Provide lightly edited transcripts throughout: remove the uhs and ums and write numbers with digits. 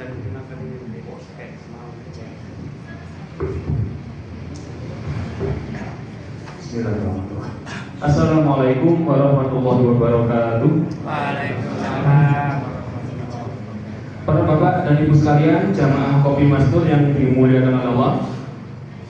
Bismillahirrahmanirrahim. Assalamualaikum warahmatullahi wabarakatuh. Waalaikumsalam. Para bapak dan ibu sekalian, jamaah Kopi Mastur yang dimuliakan Allah.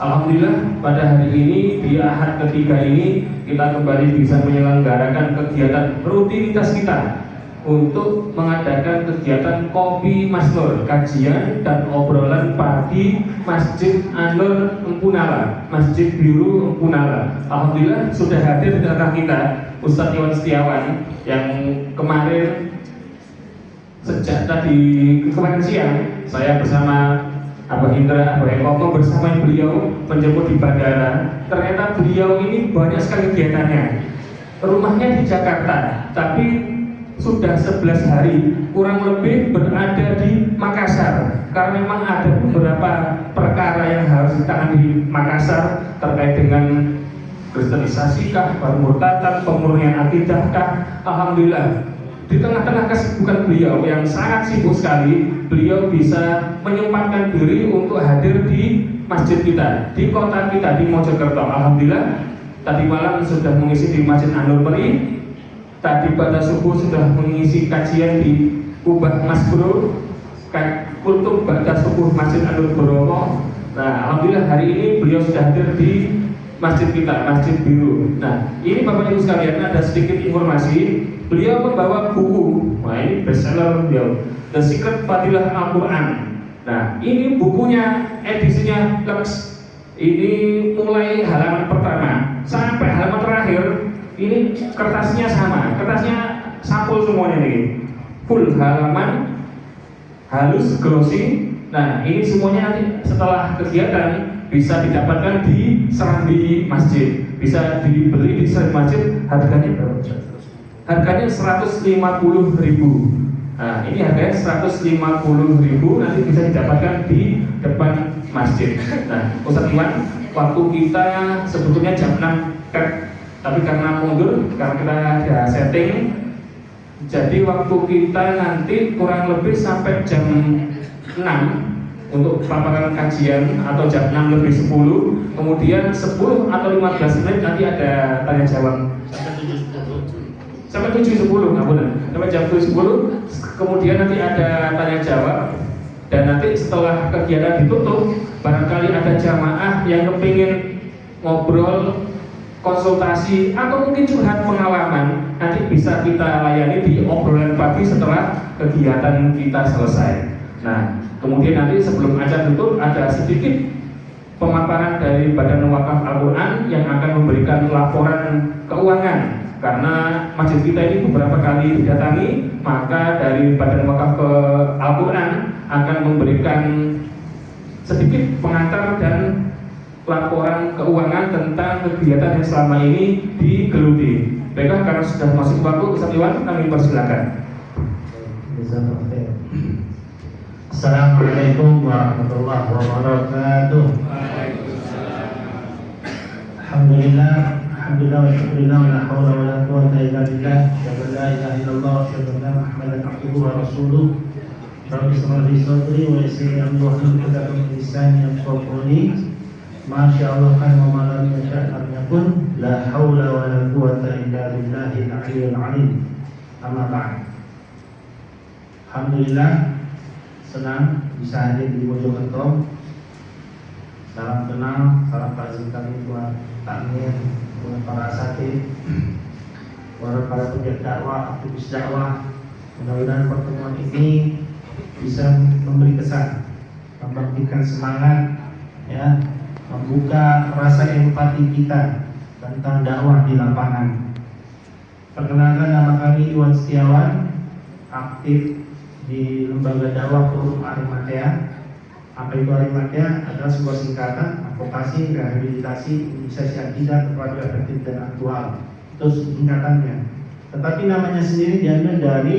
Alhamdulillah pada hari ini di Ahad ketiga ini kita kembali bisa menyelenggarakan kegiatan rutinitas kita untuk mengadakan kegiatan Kopi Mastur, kajian dan obrolan pagi Masjid An-Nur Empunala, Masjid Biru Empunala. Alhamdulillah sudah hadir di tengah kita Ustadz Iwan Setiawan yang kemarin sejak tadi kemarin siang saya bersama Abah Indra, Abah Eko bersama beliau menjemput di bandara. Ternyata beliau ini banyak sekali kegiatannya. Rumahnya di Jakarta, tapi sudah 11 hari kurang lebih berada di Makassar karena memang ada beberapa perkara yang harus ditangani di Makassar terkait dengan kristenisasi kah, pemurtadan, pemurnian akidah kah. Alhamdulillah di tengah-tengah kesibukan beliau yang sangat sibuk sekali, beliau bisa menyempatkan diri untuk hadir di masjid kita, di kota kita, di Mojokerto. Alhamdulillah tadi malam sudah mengisi di Masjid An-Nur Peri. Tadi pada subuh sudah mengisi kajian di Kubah Mas Bro, kultum pada subuh Masjid An-Nur Bromo. Nah, alhamdulillah hari ini beliau sudah hadir di masjid kita, Masjid Biru. Nah, ini Bapak Ibu sekalian ada sedikit informasi. Beliau membawa buku, nah ini bestseller beliau, The Secret Fadilah Al-Quran. Nah, ini bukunya edisinya Lux. Ini mulai halaman pertama sampai halaman terakhir. Ini kertasnya sama, kertasnya sampul semuanya nih, full halaman, halus, glossy. Nah ini semuanya nanti setelah kegiatan bisa didapatkan di serambi masjid, bisa dibeli di serambi masjid. Harganya berapa? Harganya 150.000. Nah ini harganya 150.000, nanti bisa didapatkan di depan masjid. Nah Ustadz Iwan, waktu kita sebetulnya jam 6 tapi karena mundur, karena kita ada setting, jadi waktu kita nanti kurang lebih sampai jam 6 untuk paparan kajian, atau jam 6 lebih 10, kemudian 10 atau 15 menit nanti ada tanya jawab sampai 7.10, nggak boleh, sampai jam 7.10, kemudian nanti ada tanya jawab. Dan nanti setelah kegiatan ditutup, barangkali ada jamaah yang kepingin ngobrol, konsultasi, atau mungkin curhat pengalaman, nanti bisa kita layani di obrolan pagi setelah kegiatan kita selesai. Nah, kemudian nanti sebelum acara tutup ada sedikit pemaparan dari Badan Wakaf Al-Quran yang akan memberikan laporan keuangan. Karena masjid kita ini beberapa kali didatangi, maka dari Badan Wakaf Al-Quran akan memberikan sedikit pengantar dan laporan keuangan tentang kegiatan yang selama ini digeluti. Baiklah, karena sudah masuk waktu, Ustadz Iwan, kami persilakan. Assalamualaikum warahmatullahi wabarakatuh. Alhamdulillah, alhamdulillah wa syukurillah wa la hawla wa la quwwata illa billah. Asyhadu an la ilaha illallah wa asyhadu anna Muhammadan abduhu wa rasuluh. Rabbi shrah li sadri wa yassir li amri wahlul 'uqdatam min lisani yafqahu qawli. Masya Allah kan wa lam yasha' lam yakun, la haula wa la quwwata illa billahil aliyyil azim. Amma ba'd. Alhamdulillah senang bisa hadir di Mojokerto. Salam kenal, salam takzim kami buat takmir, buat para asatidz, buat para pegiat dakwah, aktivis dakwah. Mudah-mudahan pertemuan ini bisa memberi kesan, membangkitkan semangat, ya, membuka rasa empati kita tentang dakwah di lapangan. Perkenalkan, nama kami Iwan Setiawan, aktif di Lembaga Dakwah Forum Arimatea. Apa itu Arimatea? Adalah sebuah singkatan advokasi, rehabilitasi, imunisasi akidah, kepada efektif dan aktual. Itu singkatannya. Tetapi namanya sendiri diambil dari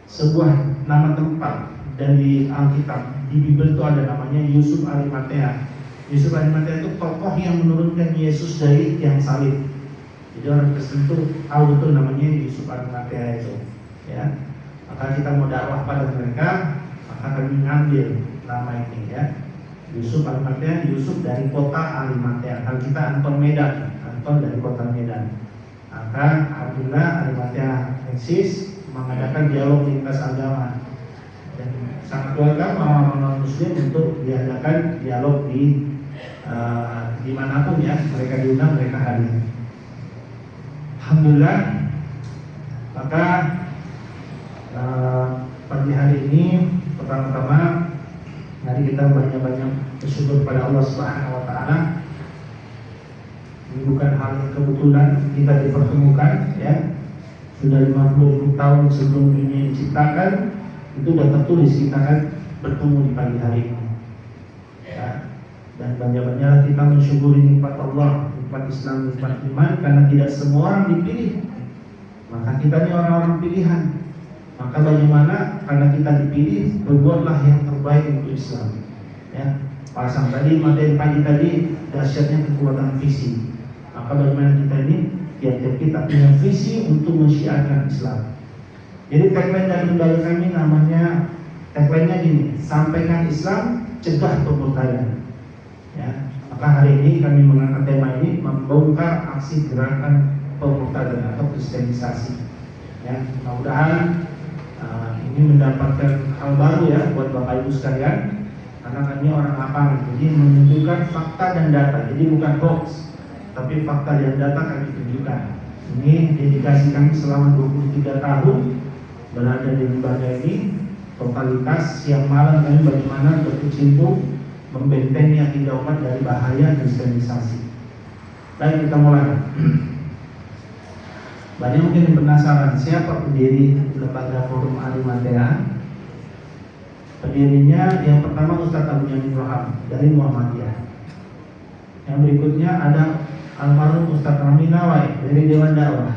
sebuah nama tempat dari Alkitab. Di Bible itu ada namanya Yusuf Arimatea. Yusuf Arimatea itu tokoh yang menurunkan Yesus dari tiang salib. Jadi orang Kristen itu tahu betul namanya Yusuf Arimatea itu, ya. maka kita mau dakwah pada mereka, maka kami mengambil nama ini ya. Yusuf Arimatea, Yusuf dari kota Arimatea. Kalau kita Anton Medan, Anton dari kota Medan. Maka Abdullah Arimatea eksis mengadakan dialog lintas agama. Dan sangat welcome orang-orang non-muslim untuk diadakan dialog di dimanapun ya, mereka diundang, mereka hadir. Alhamdulillah. Maka pagi hari ini pertama-tama mari kita banyak-banyak bersyukur kepada Allah Subhanahu wa taala. Ini bukan hal yang kebetulan kita dipertemukan ya. Sudah 50 tahun sebelum dunia diciptakan, itu sudah tertulis kita kan bertemu di pagi hari ini. Ya. Dan banyak-banyaklah kita mensyukuri nikmat Allah, nikmat Islam, nikmat iman, karena tidak semua orang dipilih. Maka kita ini orang-orang pilihan. Maka bagaimana karena kita dipilih, berbuatlah yang terbaik untuk Islam. Ya, pasang tadi materi pagi tadi dahsyatnya kekuatan visi. Maka bagaimana kita ini tiap-tiap kita punya visi untuk mensyiarkan Islam. Jadi tagline dari lembaga kami namanya, tagline-nya gini, sampaikan Islam, cegah pemurtadan. Ya, maka hari ini kami mengangkat tema ini, membongkar aksi gerakan pemurtadan atau kristenisasi. Ya, mudah-mudahan ini mendapatkan hal baru ya buat Bapak Ibu sekalian, karena kami orang lapangan, jadi menunjukkan fakta dan data, jadi bukan hoax, tapi fakta dan data kami tunjukkan. Ini dedikasi kami selama 23 tahun berada di lembaga ini, totalitas siang malam kami bagaimana berkecimpung membentengi akidah umat dari bahaya kristenisasi. Baik, kita mulai. Banyak mungkin penasaran siapa pendiri lembaga Forum Arimatea. Pendirinya yang pertama Ustadz Abu Yamin Roham dari Muhammadiyah. Yang berikutnya ada almarhum Ustadz Rami Nawai dari Dewan Dakwah.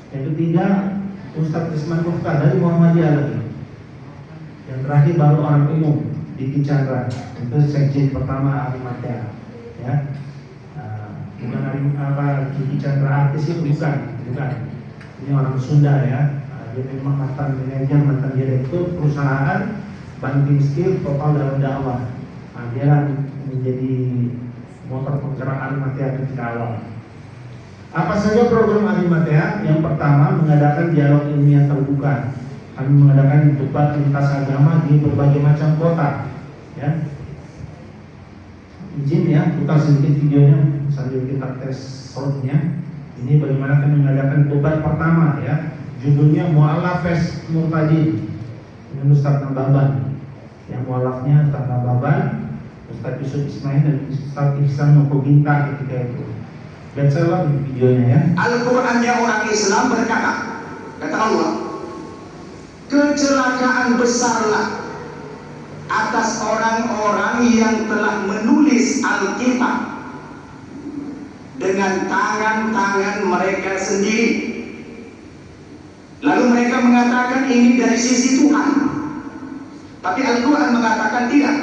Yang ketiga Ustadz Isman Mukhtar dari Muhammadiyah lagi. Yang terakhir baru orang umum Diki Chandra, itu sekjen pertama Arimatea. Ya. Bukan Diki Chandra artis itu, bukan. Ini orang Sunda ya. Dia memang mantan manajer, mantan direktur perusahaan banking skill total dalam dakwah. Dia menjadi motor penggerak Arimatea ketika awal. Apa saja program Arimatea? Yang pertama, mengadakan dialog ilmiah terbuka. Kami mengadakan debat lintas agama di berbagai macam kota. Ya, izin ya, putar sedikit videonya sambil kita tes soundnya. Ini bagaimana kami mengadakan debat pertama ya. Judulnya Mu'alaf Fes Murtadin. Ini Ustadz Nababan. Yang mu'alafnya Ustadz Nababan, Ustadz Yusuf Ismail dan Ustadz Ihsan Noko Ginta ketika itu. Dan saya lihat videonya ya. Al-Qurannya orang Islam berkata, kata Allah, kecelakaan besarlah atas orang-orang yang telah menulis Alkitab dengan tangan-tangan mereka sendiri. Lalu mereka mengatakan ini dari sisi Tuhan. Tapi Al-Quran mengatakan tidak.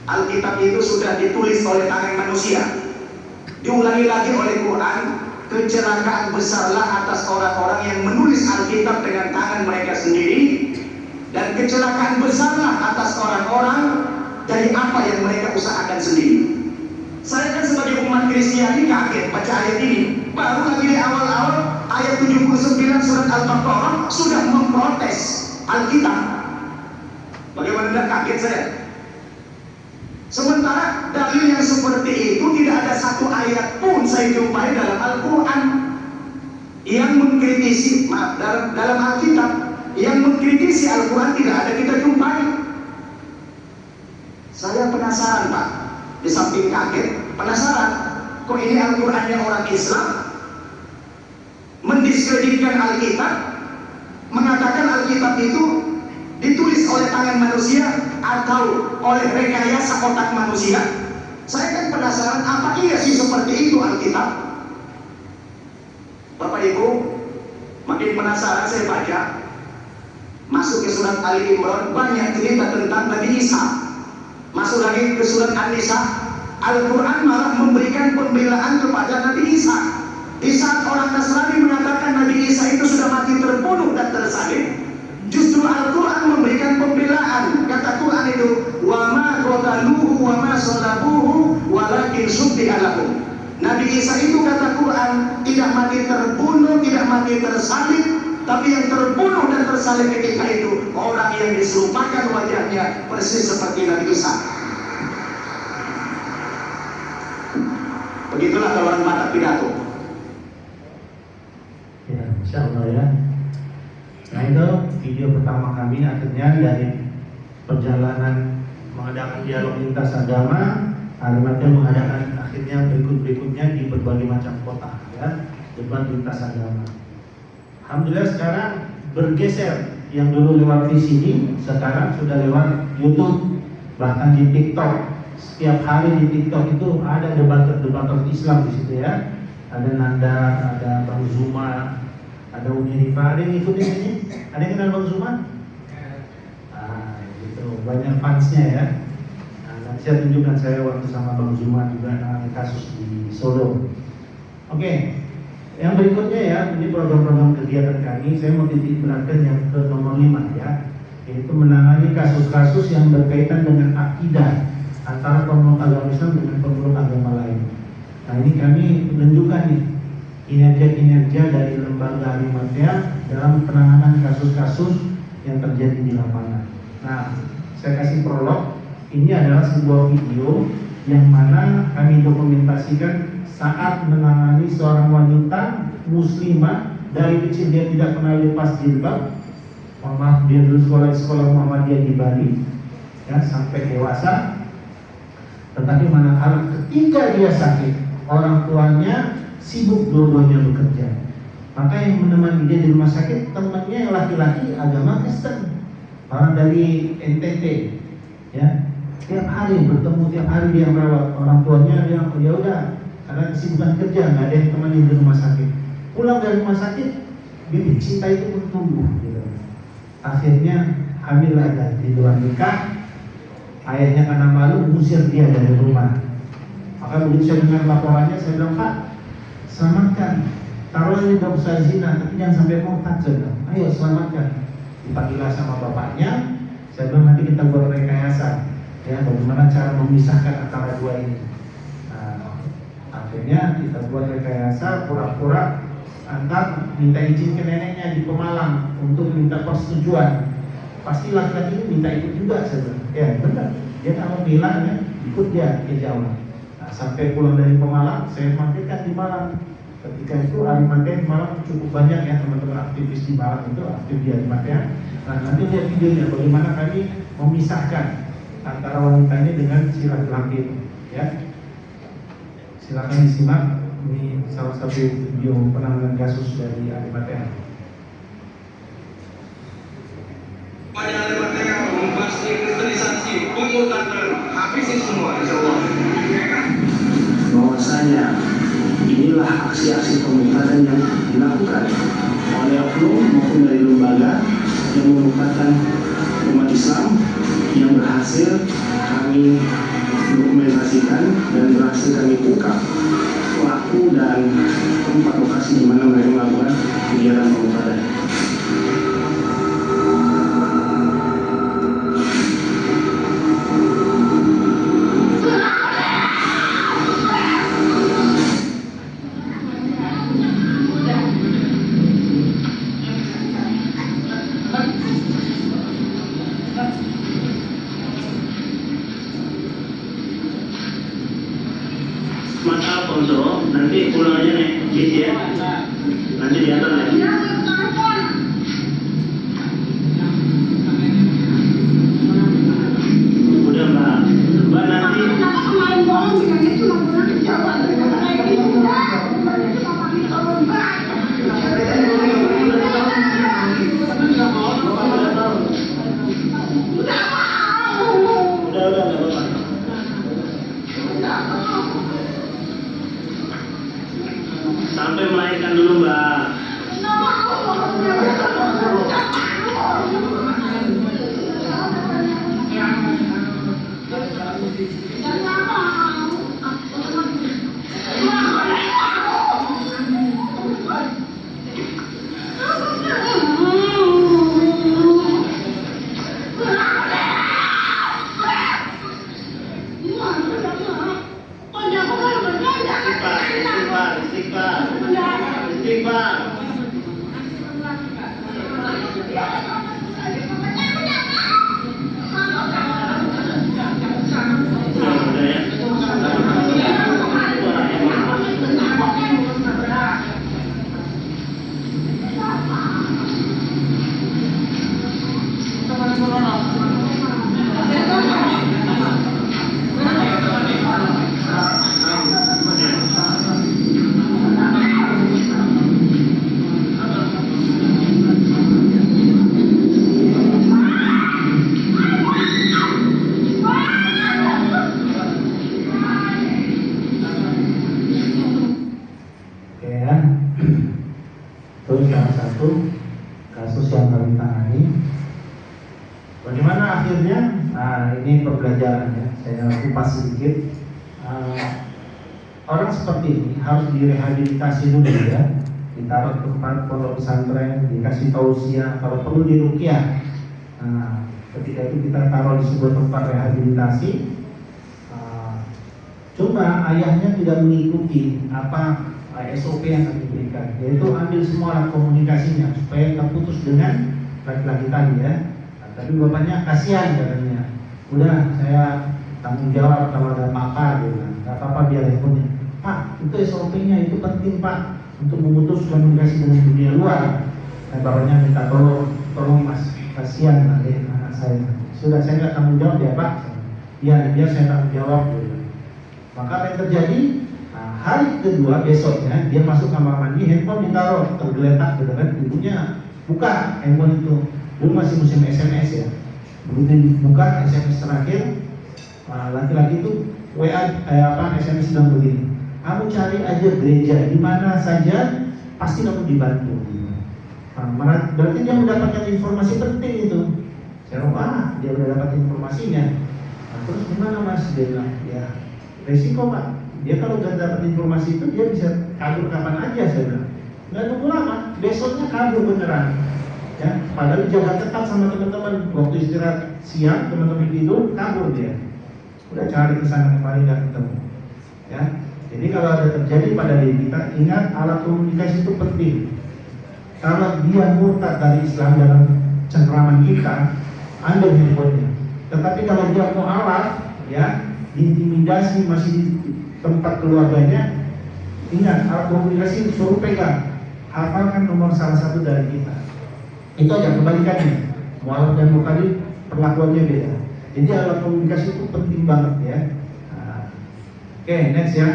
Alkitab itu sudah ditulis oleh tangan manusia. Diulangi lagi oleh Quran, kecelakaan besarlah atas orang-orang yang menulis Alkitab dengan tangan mereka sendiri, dan kecelakaan besarlah atas orang-orang dari apa yang mereka usahakan sendiri. Saya kan sebagai umat Kristiani kaget baca ayat ini. Baru lagi di awal-awal ayat 79 surat Al-Baqarah sudah memprotes Alkitab. Bagaimana tidak kaget saya? Sementara dalil yang seperti itu tidak ada satu ayat pun saya jumpai dalam Al-Quran yang mengkritisi, dalam Alkitab yang mengkritisi Al-Quran tidak ada kita jumpai. Saya penasaran Pak, di samping kaget, penasaran, kok ini Al-Qurannya orang Islam mendiskreditkan Alkitab, mengatakan Alkitab itu ditulis oleh tangan manusia atau oleh rekayasa otak manusia. Saya kan penasaran, apa iya sih seperti itu Alkitab? Bapak Ibu, makin penasaran saya baca. Masuk ke surat Ali Imran, banyak cerita tentang Nabi Isa. Masuk lagi ke surat An-Nisa, Al-Quran malah memberikan pembelaan kepada Nabi Isa. Di saat orang Nasrani mengatakan Nabi Isa itu sudah mati terbunuh dan tersalib, Al-Quran memberikan pembelaan. Kata Quran itu, wa ma qataluhu wa ma salabuhu walakin syubbiha lahum. Nabi Isa itu kata Quran tidak mati terbunuh, tidak mati tersalib, tapi yang terbunuh dan tersalib ketika itu orang yang diserupakan wajahnya persis seperti Nabi Isa. Begitulah kalau orang mata pidato. Ya, Insya Allah ya. Nah itu video pertama kami akhirnya dari perjalanan mengadakan dialog lintas agama. Alimatnya mengadakan akhirnya berikutnya di berbagai macam kota ya, debat lintas agama. Alhamdulillah sekarang bergeser, yang dulu lewat di sini sekarang sudah lewat YouTube, bahkan di TikTok. Setiap hari di TikTok itu ada debater Islam di situ ya. Ada Nanda, ada Bang Zuma, ada Umi Rifa. Ada yang ikutin ini? Ada yang kenal Bang Zuma? Gitu. Banyak fansnya ya. Saya tunjukkan saya waktu sama Bang Zuma juga menangani kasus di Solo. Oke, yang berikutnya ya, ini program-program kegiatan kami. Saya mau titik beratkan yang ke nomor 5 ya, yaitu menangani kasus-kasus yang berkaitan dengan akidah antara pemeluk agama Islam dengan pemeluk agama lain. Nah ini kami menunjukkan nih kinerja-kinerja dari lembaga Alimatya dalam penanganan kasus-kasus yang terjadi di lapangan. Nah, saya kasih prolog. Ini adalah sebuah video yang mana kami dokumentasikan saat menangani seorang wanita muslimah dari kecil dia tidak pernah lepas jilbab. Maaf, dia dulu sekolah Muhammadiyah di Bali ya, sampai dewasa. Tetapi manakala ketika dia sakit, orang tuanya sibuk dua-duanya bekerja. Maka yang menemani dia di rumah sakit temannya yang laki-laki agama Kristen, orang dari NTT ya. Tiap hari bertemu, tiap hari dia merawat. Orang tuanya bilang, ya udah, karena kesibukan kerja, nggak ada yang temani di rumah sakit. Pulang dari rumah sakit, bibit cinta itu pun tumbuh. Gitu. Akhirnya hamil lagi di luar nikah. Ayahnya karena malu mengusir dia dari rumah. Maka begitu saya dengar laporannya, saya bilang, Pak, selamatkan. Taruh ini dosa zina, tapi jangan sampai murtad. Ayo selamatkan. Dipanggil sama bapaknya. Saya bilang nanti kita buat rekayasa. Ya, bagaimana cara memisahkan antara dua ini. Nah, akhirnya kita buat rekayasa pura-pura antar minta izin ke neneknya di Pemalang untuk minta persetujuan. Pasti laki-laki ini minta ikut juga, saya bilang. Ya benar, dia kalau bilang ya ikut dia ke Jawa. Nah, sampai pulang dari Pemalang, saya mampirkan di Malang. Ketika itu Alimatya di Malang cukup banyak ya, teman-teman aktivis di Malang itu aktif di Alimatya. Nah nanti lihat videonya bagaimana kami memisahkan antara wanita ini dengan si laki-laki ya. Silakan disimak, ini salah satu video penanganan kasus dari Alimatya. Pada Alimatya membahas kristenisasi, pungutan habisi semua insyaallah. Bahwasanya inilah aksi-aksi pemufakatan yang dilakukan oleh oknum maupun dari lembaga yang memufakkan umat Islam yang berhasil kami dokumentasikan dan berhasil kami ungkap pelaku dan tempat lokasi di mana mereka melakukan kegiatan pemufakatan. Maaf untuk nanti pulang aja nih, gitu ya. Nanti diatur lagi. Udah Mbak, Mbak nanti. Udah, nggak apa-apa. Sampai melahirkan dulu Mbak. istighfar. Itu salah satu kasus yang kami tangani. Bagaimana akhirnya? Nah, ini pembelajaran ya. Saya kupas sedikit. Orang seperti ini harus direhabilitasi dulu ya. Ditaruh tempat pondok pesantren, dikasih tausiah, kalau perlu diruqyah. Nah, ketika itu kita taruh di sebuah tempat rehabilitasi. Cuma ayahnya tidak mengikuti apa SOP yang kami berikan, yaitu ambil semua alat komunikasinya supaya terputus dengan laki-laki tadi ya. Nah, tapi bapaknya kasihan katanya, udah saya tanggung jawab kalau ada apa-apa gitu, nggak apa-apa biar handphonenya. Pak, itu SOP-nya itu penting Pak untuk memutus komunikasi dengan dunia luar. Dan bapaknya minta tolong Mas, kasihan anak saya. Sudah saya nggak tanggung jawab ya Pak. Ya biar saya tanggung jawab gitu. Maka apa yang terjadi? Hari kedua besoknya dia masuk kamar mandi, handphone ditaruh tergeletak gitu kan, ibunya buka handphone itu. Dulu masih musim SMS ya. Begitu dibuka SMS terakhir, laki-laki itu WA SMS bilang begini, kamu cari aja gereja di mana saja pasti kamu dibantu. Berarti dia mendapatkan informasi penting itu. Saya bilang, dia udah dapat informasinya. Terus gimana Mas? Dia bilang, ya resiko Pak. Dia kalau sudah dapat informasi itu dia bisa kabur kapan aja, saya bilang. Nggak nunggu lama, besoknya kabur beneran. Ya, padahal jaga ketat sama teman-teman. Waktu istirahat siang, teman-teman tidur, kabur dia. Udah cari kesana kemari nggak ketemu. Ya, jadi kalau ada terjadi pada diri kita, ingat alat komunikasi itu penting. Kalau dia murtad dari Islam dalam cengkraman kita, ambil handphonenya. Tetapi kalau dia mau alat, ya, diintimidasi masih di tempat keluarganya, ingat alat komunikasi suruh pegang, hafalkan nomor salah satu dari kita. Itu aja kebalikannya. Mualaf dan mukallaf perlakuannya beda. Jadi alat komunikasi itu penting banget ya. Oke, next ya.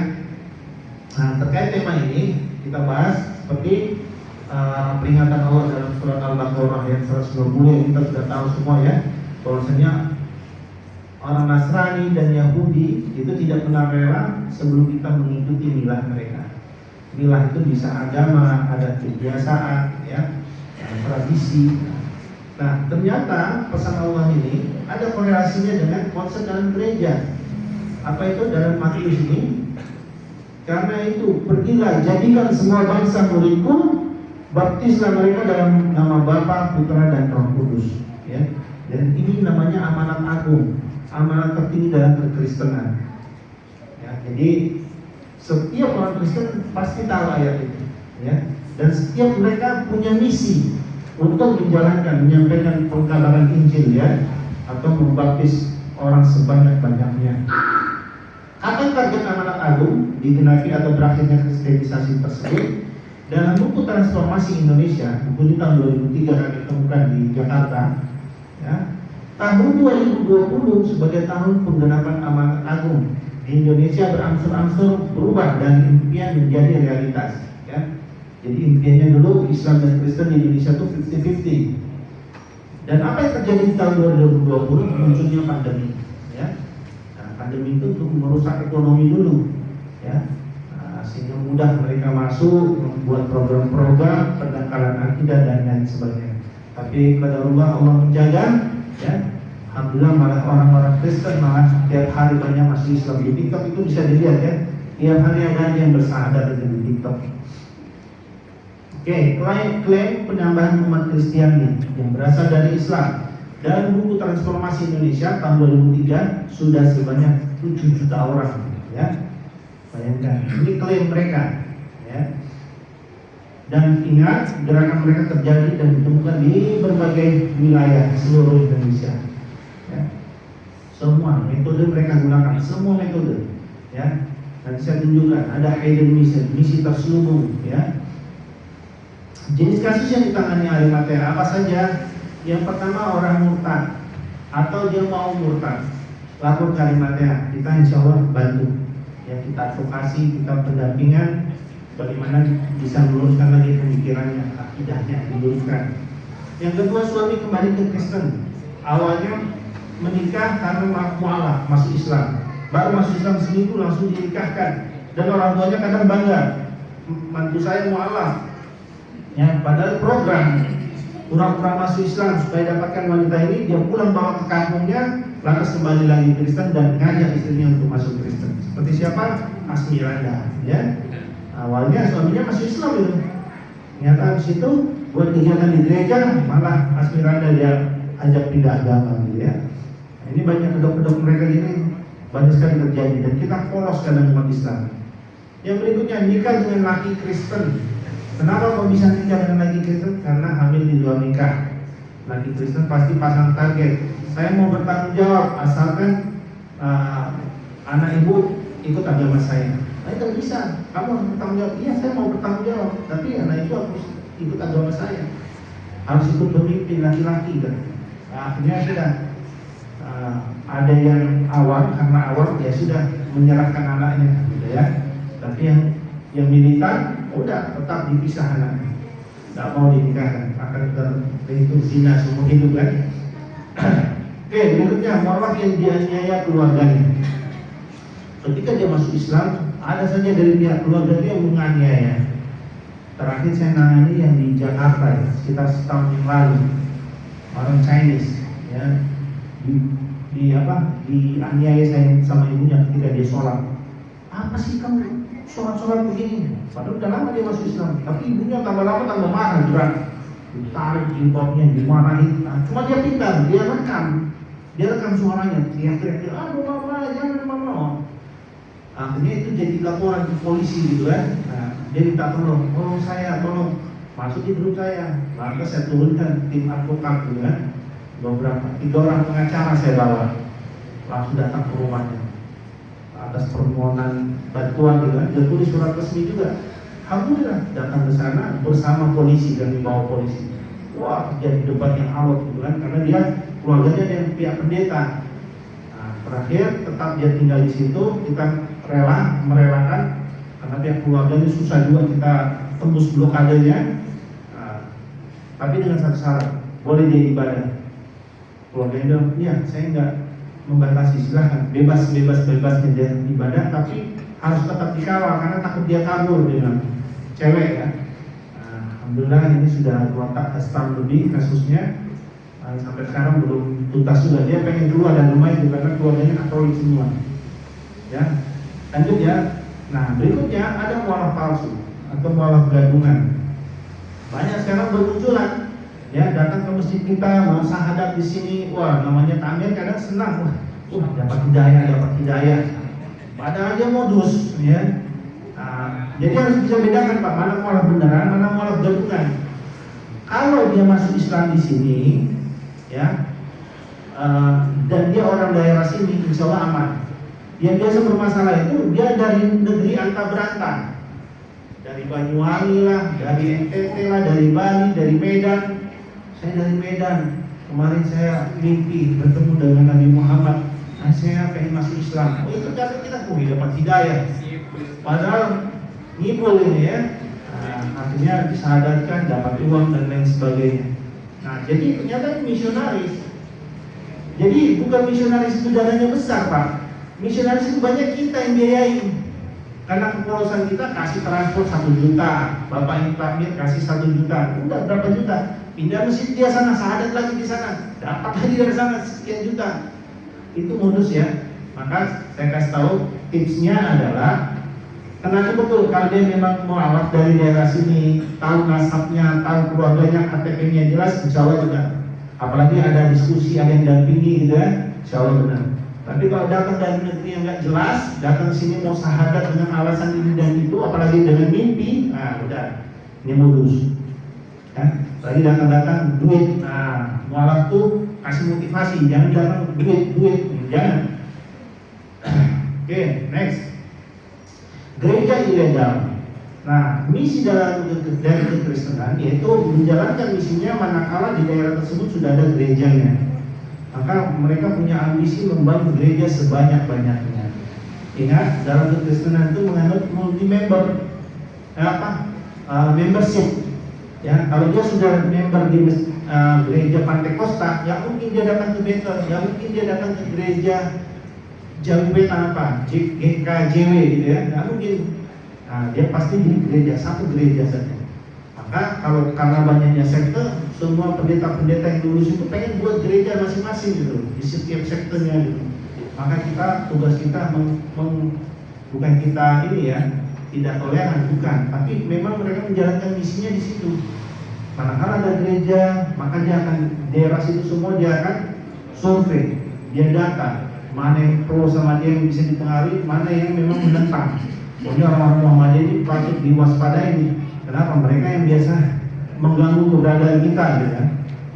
Nah, terkait tema ini kita bahas seperti peringatan Allah dalam surat Al-Baqarah ayat 120 yang kita sudah tahu semua ya. Bahwasanya orang Nasrani dan Yahudi itu tidak pernah rela sebelum kita mengikuti milah mereka. Milah itu bisa agama, ada kebiasaan, ya, tradisi. Nah, ternyata pesan Allah ini ada korelasinya dengan konsep dalam gereja. Apa itu dalam Matius ini? Karena itu pergilah jadikan semua bangsa muridku, baptislah mereka dalam nama Bapa, Putra dan Roh Kudus. Ya, dan ini namanya amanat agung. Amanat tertinggi dalam kekristenan. Ya, jadi setiap orang Kristen pasti tahu ayat itu, ya. Dan setiap mereka punya misi untuk menyampaikan pengkabaran Injil, ya, atau membaptis orang sebanyak-banyaknya. Apa target amanat agung digenapi atau berakhirnya kristenisasi tersebut? Dalam buku Transformasi Indonesia, buku ini tahun 2003 kami temukan di Jakarta, ya. Tahun 2020 sebagai tahun penggenapan amanat agung di Indonesia berangsur-angsur berubah dan impian menjadi realitas. Ya. Jadi impiannya dulu Islam dan Kristen di Indonesia itu 50-50. Dan apa yang terjadi di tahun 2020? Munculnya pandemi. Ya. Nah, pandemi itu untuk merusak ekonomi dulu. Ya. Nah, sehingga mudah mereka masuk membuat program-program pendangkalan akidah dan lain sebagainya. Tapi pada Allah menjaga. Ya, alhamdulillah malah orang-orang Kristen malah tiap hari banyak masuk Islam di TikTok, itu bisa dilihat ya. Tiap hari ada yang bersahadat di TikTok. Oke, klaim penambahan umat Kristiani yang berasal dari Islam dalam buku Transformasi Indonesia tahun 2003 sudah sebanyak 7 juta orang. Ya, bayangkan ini klaim mereka. Ya. Dan ingat, gerakan mereka terjadi dan ditemukan di berbagai wilayah seluruh Indonesia. Ya. Semua metode mereka gunakan, semua metode. Ya. Nanti saya tunjukkan ada hidden mission, misi terselubung. Ya. Jenis kasus yang ditangani Arimatea apa saja? Yang pertama orang murtad atau dia mau murtad, lapor ke Arimatea, kita insya Allah bantu. Ya, kita advokasi, kita pendampingan, bagaimana bisa meluruskan lagi pemikirannya, akidahnya diluruskan. Yang kedua, suami kembali ke Kristen. Awalnya menikah karena mualaf, masuk Islam. Baru masuk Islam seminggu langsung dinikahkan. Dan orang tuanya kadang bangga, mantu saya mualaf. Ya, padahal program pura-pura masuk Islam supaya dapatkan wanita ini, dia pulang bawa ke kampungnya, lantas kembali lagi Kristen dan ngajak istrinya untuk masuk Kristen. Seperti siapa? Asmiranda. Ya. Awalnya suaminya masih Islam itu. Ternyata di situ buat kegiatan di gereja, malah Asmiranda dia ajak pindah agama gitu ya. Nah, ini banyak kedok-kedok mereka gini, banyak sekali terjadi dan kita polos kadang umat Islam. Yang berikutnya, nikah dengan laki Kristen. Kenapa kok bisa nikah dengan laki Kristen? Karena hamil di luar nikah. Laki Kristen pasti pasang target. Saya mau bertanggung jawab asalkan anak ibu ikut agama saya. Nah, itu bisa. Kamu harus bertanggung jawab. Iya, saya mau bertanggung jawab. Tapi anak itu harus ikut agama saya. Harus ikut pemimpin laki-laki kan. Nah, akhirnya sudah ada yang awam, karena awam ya sudah menyerahkan anaknya, gitu ya. Tapi yang militan udah tetap dipisah anaknya. Tidak mau dinikahkan, akan terhitung zina seumur hidup kan. Oke, berikutnya mualaf yang dianiaya keluarganya. Ketika dia masuk Islam, ada saja dari pihak keluarga dia yang menganiaya. Terakhir saya nangani yang di Jakarta ya, sekitar setahun yang lalu, orang Chinese ya, dianiaya saya sama ibunya ketika dia sholat. Apa sih kamu sholat begini? Padahal udah lama dia masuk Islam, tapi ibunya tambah lama tambah marah juga. Ditarik jilbabnya, dimarahin. Nah, cuma dia pintar, dia rekam suaranya, teriak-teriak, aduh mama, jangan mama. Akhirnya itu jadi laporan ke polisi gitu kan. Nah, dia minta tolong saya, tolong masuk di grup saya. Lantas saya turunkan tim advokat gitu kan. 3 orang pengacara saya bawa, langsung datang ke rumahnya atas permohonan bantuan gitu kan. Dia tulis surat resmi juga. Alhamdulillah datang ke sana bersama polisi dan dibawa polisi. Wah, jadi debat yang alot gitu kan, karena dia keluarganya yang pihak pendeta. Nah, terakhir tetap dia tinggal di situ, kita merelakan karena pihak keluarganya susah juga kita tembus blokadenya. Nah, tapi dengan satu syarat, boleh dia ibadah. Keluarganya bilang, iya saya enggak membatasi, silahkan bebasnya dia ibadah, tapi harus tetap dikawal karena takut dia kabur dengan cewek ya. Nah, alhamdulillah ini sudah 2 tahun lebih kasusnya. Sampai sekarang belum tuntas juga. Dia pengen keluar dari rumah itu karena keluarganya Katolik semua. Ya, lanjut ya. Nah, berikutnya ada mualaf palsu atau mualaf gabungan. Banyak sekarang bermunculan. Ya, datang ke masjid kita mau syahadat di sini. Wah, namanya takmir kadang senang. Wah, dapat hidayah. Padahal dia modus, ya. Nah, jadi harus bisa bedakan Pak, mana mualaf beneran, mana mualaf gabungan. Kalau dia masuk Islam di sini, ya, dan dia orang daerah sini, insya Allah aman. Yang biasa bermasalah itu dia dari negeri anta berantah, dari Banyuwangi lah, dari NTT lah, dari Bali, dari Medan. Saya dari Medan. Kemarin saya mimpi bertemu dengan Nabi Muhammad. Nah, saya pengen masuk Islam. Oh, itu kan kita dapat hidayah. Padahal ngibul ini ya. Nah, akhirnya disadarkan, dapat uang dan lain sebagainya. Nah, jadi ternyata ini misionaris. Jadi bukan misionaris itu dananya besar Pak. Misionaris itu banyak kita yang biayain. Karena kepolosan kita kasih transport 1 juta, bapak yang takmir kasih 1 juta, udah berapa juta? Pindah masjid dia sana, syahadat lagi di sana, dapat lagi dari sana sekian juta. Itu modus ya. Maka saya kasih tahu tipsnya adalah kenali betul kalau dia memang mualaf dari daerah sini, tahu nasabnya, tahu keluarganya, KTP-nya jelas, insya Allah benar. Apalagi ada diskusi, ada yang dampingi gitu ya, insya Allah benar. Tapi kalau datang dari negeri yang nggak jelas, datang sini mau syahadat dengan alasan ini dan itu, apalagi dengan mimpi, nah udah Ini modus. Ya, tadi datang duit. Nah, mualaf tuh kasih motivasi, jangan datang duit, jangan. Oke, next. Gereja ilegal. Nah, misi dari kekristenan yaitu menjalankan misinya manakala di daerah tersebut sudah ada gerejanya. Maka mereka punya ambisi membangun gereja sebanyak-banyaknya. Ingat, dalam kekristenan itu menganut multi member, membership. Ya, kalau dia sudah member di gereja Pantekosta, ya mungkin dia datang ke Bethel, ya mungkin dia datang ke gereja GKJW gitu ya, ya mungkin. Nah, dia pasti di gereja, satu gereja saja. Maka kalau karena banyaknya sekte, semua pendeta-pendeta yang lulus itu pengen buat gereja masing-masing gitu di setiap sektornya gitu. Maka tugas kita bukan kita ini ya, tidak toleran, bukan, tapi memang mereka menjalankan misinya di situ. Manakala ada gereja, maka dia akan daerah situ semua dia akan survei, dia data mana yang pro sama dia yang bisa dipengaruhi, mana yang memang menentang. Pokoknya orang-orang Muhammadiyah ini patut diwaspadai nih. Kenapa? Mereka yang biasa mengganggu keberadaan kita gitu kan.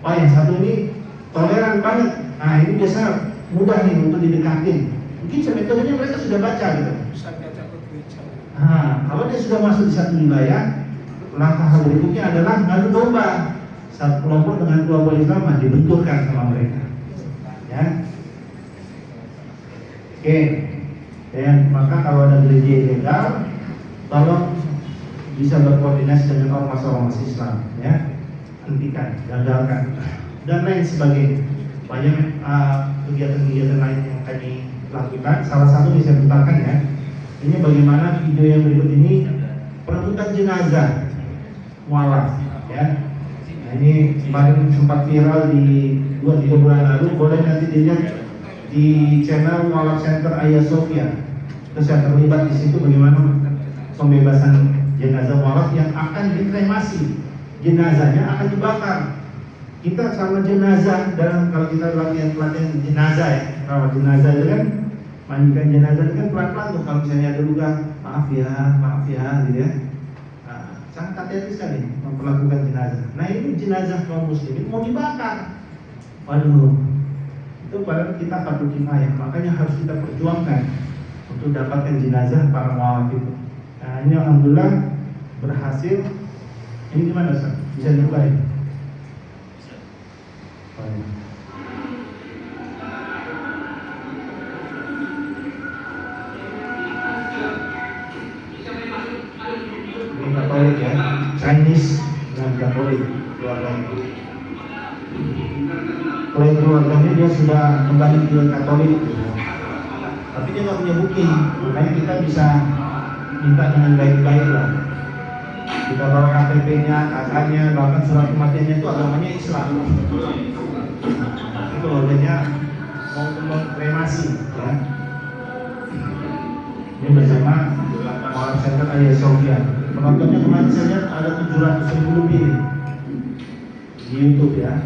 Oh, yang satu ini toleran banget. Nah, ini biasa mudah nih untuk didekatin. Mungkin metodenya mereka sudah baca gitu. Nah, kalau dia sudah masuk di satu wilayah, langkah berikutnya adalah ngadu domba. Satu kelompok dengan kelompok Islam dibenturkan sama mereka. Ya. Oke. Ya, maka kalau ada gereja ilegal, tolong bisa berkoordinasi dengan ormas-ormas Islam, ya, hentikan, gagalkan, dan lain sebagainya. Banyak kegiatan-kegiatan lain yang kami lakukan. Salah satu bisa putarkan ya. Ini bagaimana video yang berikut ini perebutan jenazah mualaf, ya. Nah, ini kemarin sempat viral di 2-3 bulan lalu. Boleh nanti dilihat di channel Mualaf Center Hagia Sophia. Terus saya terlibat di situ bagaimana pembebasan jenazah mualaf yang akan dikremasi, jenazahnya akan dibakar. Kita sama jenazah dalam kalau kita latihan jenazah ya, rawat jenazah itu kan mandikan jenazah itu kan pelan-pelan tuh. Kalau misalnya ada luka, maaf ya, gitu ya. Nah, sangat hati-hati sekali memperlakukan jenazah. Nah, ini jenazah kaum muslimin mau dibakar. Waduh, itu padahal kita patut kifayah, makanya harus kita perjuangkan untuk dapatkan jenazah para mualaf itu. Nah, ini alhamdulillah berhasil. Ini gimana Ustaz? Bisa dibuka ya? Ini Katolik ya, Chinese dengan Katolik keluarganya. Selain keluarganya dia sudah kembali ke Katolik, tapi dia nggak punya bukti, makanya kita bisa minta dengan baik-baik lah. Kita bawa KTP-nya, kakaknya, bahkan surat kematiannya itu agamanya Islam. Itu keluarganya mau kremasi, ya. Ini bersama Mualaf Center Hagia Sophia. Penontonnya kemarin saya lihat ada 700.000 lebih di YouTube ya.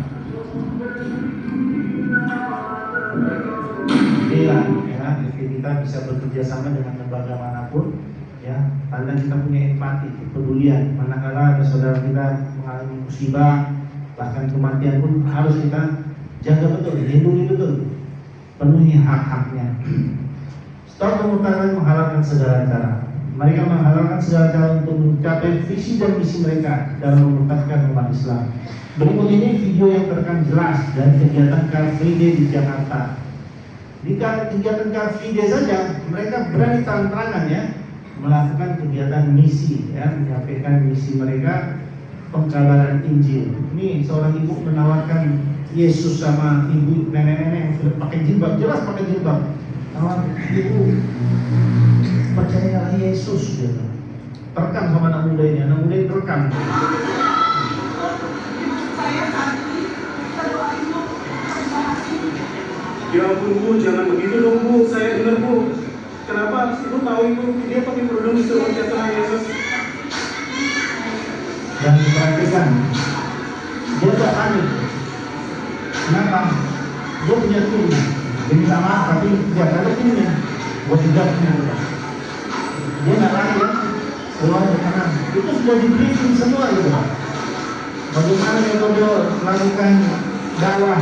Inilah ya, kita bisa bekerja sama dengan lembaga manapun. Ya, karena kita punya empati, kepedulian. Manakala ada saudara kita mengalami musibah, bahkan kematian pun harus kita jaga betul, lindungi betul, penuhi hak-haknya. Stop pemutaran menghalalkan segala cara. Mereka menghalalkan segala cara untuk mencapai visi dan misi mereka dalam memurtadkan umat Islam. Berikut ini video yang terekam jelas dari kegiatan Car Free Day di Jakarta. Di kegiatan Car Free Day saja mereka berani terang-terangan ya melakukan kegiatan misi, ya, menyampaikan misi mereka, pengkabaran Injil. Ini seorang ibu menawarkan Yesus sama ibu nenek-nenek yang sudah pakai jilbab, jelas pakai jilbab. Tawar ibu, percayalah Yesus, gitu. Terekam sama anak muda ini terekam. Ya ampun Bu, jangan begitu dong Bu, saya dengar Bu. Kenapa Ibu tahu Ibu dia pakai kerudung disuruh percaya Yesus? Dan diperhatikan, dia tak panik. Kenapa? Dia punya tim. Dia minta maaf, tapi dia ada timnya buat hijabnya. Dia nggak lari ya, keluar ke kanan. Itu sudah di briefing semua gitu. Bagaimana metode melakukan dakwah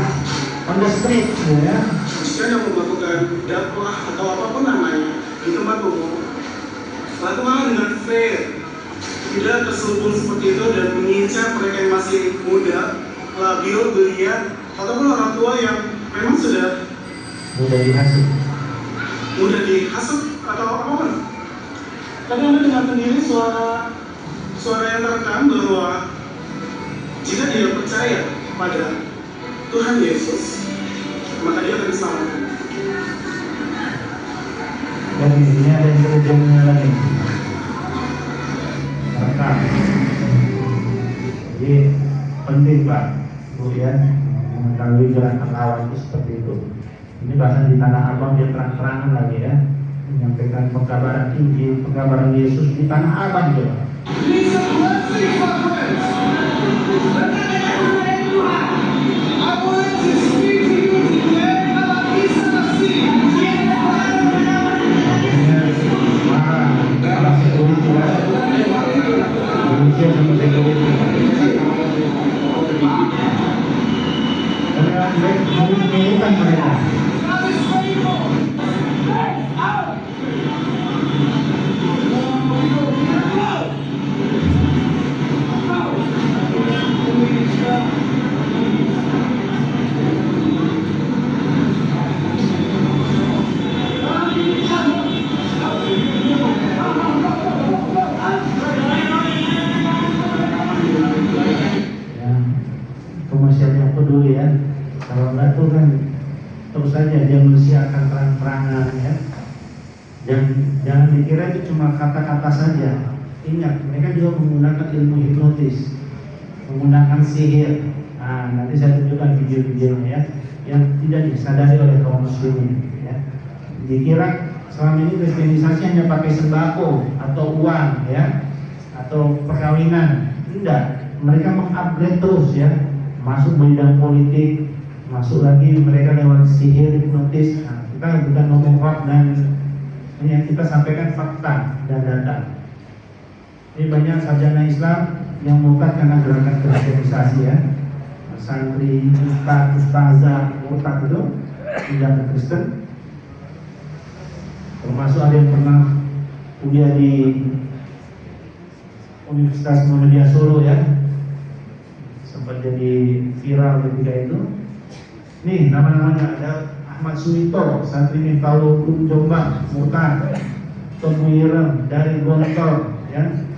on the street, ya? Kristian yang melakukan dakwah atau apapun namanya di tempat umum, lalu malah dengan fair, tidak terselubung seperti itu dan mengincar mereka yang masih muda, labil, belia, ataupun orang tua yang memang sudah mudah dihasut atau apapun. Tadi Anda dengar sendiri suara yang terekam bahwa jika dia percaya pada Tuhan Yesus, maka dia akan diselamatkan. Dan ini ada yang kerjanya lagi. Rekam. Jadi penting Pak, kemudian mengetahui gerakan lawan itu seperti itu. Ini bahkan di Tanah Abang dia terang-terangan lagi ya, menyampaikan pengkabaran Injil, pengkabaran Yesus di Tanah Abang juga. Peduli ya, kalau enggak tuh kan terus saja dia mensiarkan terang-terangan ya. Jangan dikira itu cuma kata-kata saja. Ingat, mereka juga menggunakan ilmu hipnotis, menggunakan sihir. Nah, nanti saya tunjukkan video-videonya ya, yang tidak disadari oleh kaum muslimin ya. Dikira selama ini kristenisasi hanya pakai sembako atau uang ya, atau perkawinan. Tidak, mereka mengupgrade terus ya. Masuk bidang politik, masuk lagi mereka lewat sihir, hipnotis. Nah, kita bukan ngomong hoax dan yang kita sampaikan fakta dan data. Ini banyak sarjana Islam yang murtad karena gerakan kristenisasi ya. Santri, ustazah, murtad itu tidak ke Kristen. Termasuk ada yang pernah kuliah di Universitas Muhammadiyah Solo ya, sempat jadi viral ketika itu. Nih nama-namanya ada Ahmad Suwito, santri Miftahul Ulum Jombang, murtad. Tom Wirem dari Gontor, ya.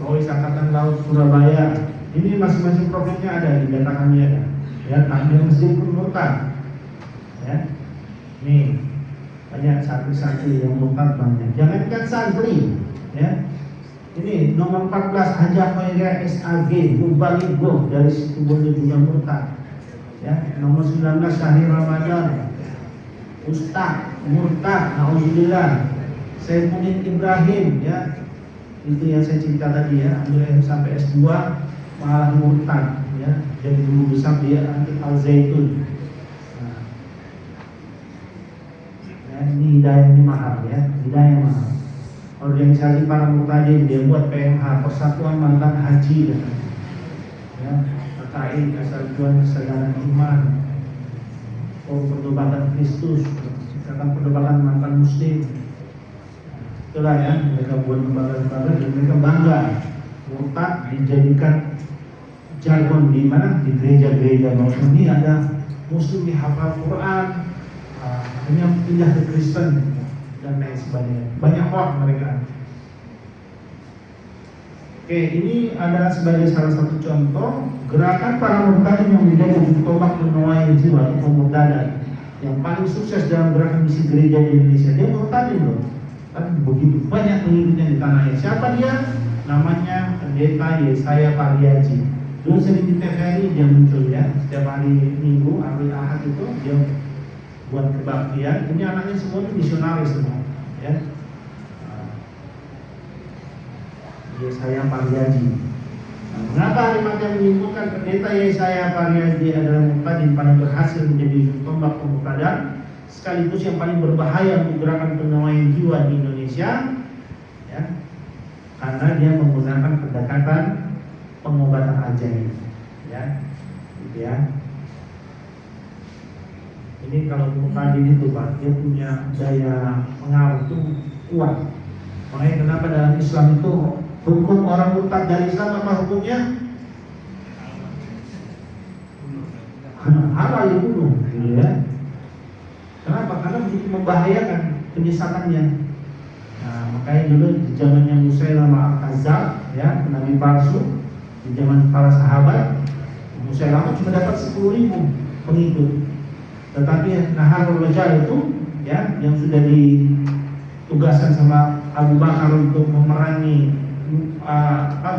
Rois Angkatan Laut Surabaya. Ini masing-masing profilnya ada di data kami ya. Tampil masjid pun murtad. Ya. Nih banyak santri-santri yang murtad banyak. Jangankan santri, ya. Ini nomor 14 Haja Khairiyah SAG Mubalighah dari Situbondo juga murtad. Ya, nomor 19 Syahrir Ramadan Ustaz murtad, naudzubillah. Saifuddin Ibrahim ya. Itu yang saya cerita tadi ya, ambil sampai S2 malah murtad ya. Jadi guru besar dia anti Al-Zaitun. Nah. Ya, ini hidayah ini mahal ya, hidayah mahal. Organisasi para murtadin dia buat PMH, Persatuan Mantan Haji ya, PKI, Kesatuan Kesadaran Iman, Perdebatan Kristus, Ikatan Perdebatan Mantan Muslim. Itulah ya, mereka buat lembaga-lembaga dan mereka bangga murtad dijadikan jargon di mana, di gereja-gereja. Bahwa ini ada Muslim dihafal Quran, akhirnya pindah ke Kristen dan lain sebagainya. Banyak hoax mereka. Oke, ini adalah sebagai salah satu contoh gerakan para murtadin yang menjadi ujung tombak menuai jiwa atau pemurtadan. Yang paling sukses dalam gerakan misi gereja di Indonesia dia murtadin loh. Tapi begitu banyak pengikutnya di tanah air. Siapa dia? Namanya Pendeta Yesaya Pariaji. Dulu sering di TVRI dia muncul ya. Setiap hari Minggu, hari Ahad itu dia buat kebaktian. Ini anaknya semua itu misionaris semua ya. Yesaya Pariaji. Nah, mengapa hari mati menyimpulkan Pendeta Yesaya Pariaji adalah murtadin paling berhasil menjadi tombak pemurtadan sekaligus yang paling berbahaya untuk gerakan penuaian jiwa di Indonesia ya. karena dia menggunakan pendekatan pengobatan ajaib, ya, gitu ya. Ini kalau murtadin itu Pak, dia punya daya pengaruh itu kuat. Makanya kenapa dalam Islam itu hukum orang murtad dari Islam apa hukumnya? Halal dibunuh, gitu ya. Kenapa? Karena begitu membahayakan penyesatannya. Nah, makanya dulu di zamannya Musailamah Al-Kadzdzab, ya, nabi palsu, di zaman para sahabat, Musailamah cuma dapat 10.000 pengikut. Tetapi Naharul Rajal itu, ya, yang sudah ditugaskan sama Abu Bakar untuk memerangi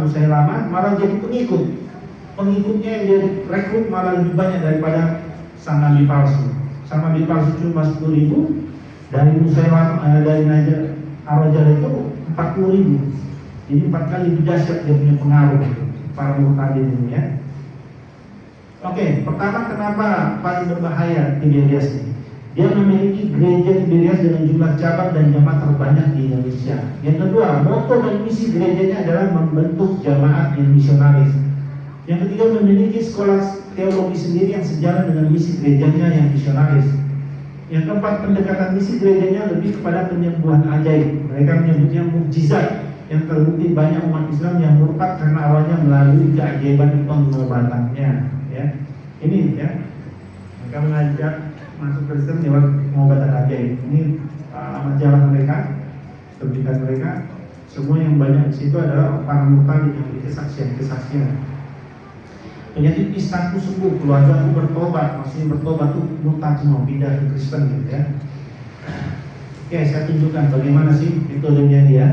Musailamah, malah jadi pengikut. Pengikutnya yang dia rekrut malah lebih banyak daripada sang nabi palsu. Sang nabi palsu cuma 10.000, dari Musailamah dari Ar-Rajal itu 40.000. Jadi 4 kali lebih dahsyat dia punya pengaruh para murtadin ini, ya. Oke, pertama kenapa paling berbahaya Tiberias ini? Dia memiliki gereja Tiberias dengan jumlah cabang dan jemaat terbanyak di Indonesia. Yang kedua, moto dan misi gerejanya adalah membentuk jamaat yang misionaris. Yang ketiga, memiliki sekolah teologi sendiri yang sejalan dengan misi gerejanya yang misionaris. Yang keempat, pendekatan misi gerejanya lebih kepada penyembuhan ajaib. Mereka menyebutnya mukjizat, yang terbukti banyak umat Islam yang murtad karena awalnya melalui keajaiban pengobatannya, ya. Ini, ya, mereka mengajak masuk Kristen lewat pengobatan ajaib. Ini majalah mereka, terbitan mereka. Semua yang banyak di situ adalah para murtad yang memiliki kesaksian. Penyakit istanku sembuh, keluargaku bertobat. Maksudnya bertobat itu murtad semua, pindah ke Kristen, gitu ya. Oke, saya tunjukkan bagaimana sih metodenya dia.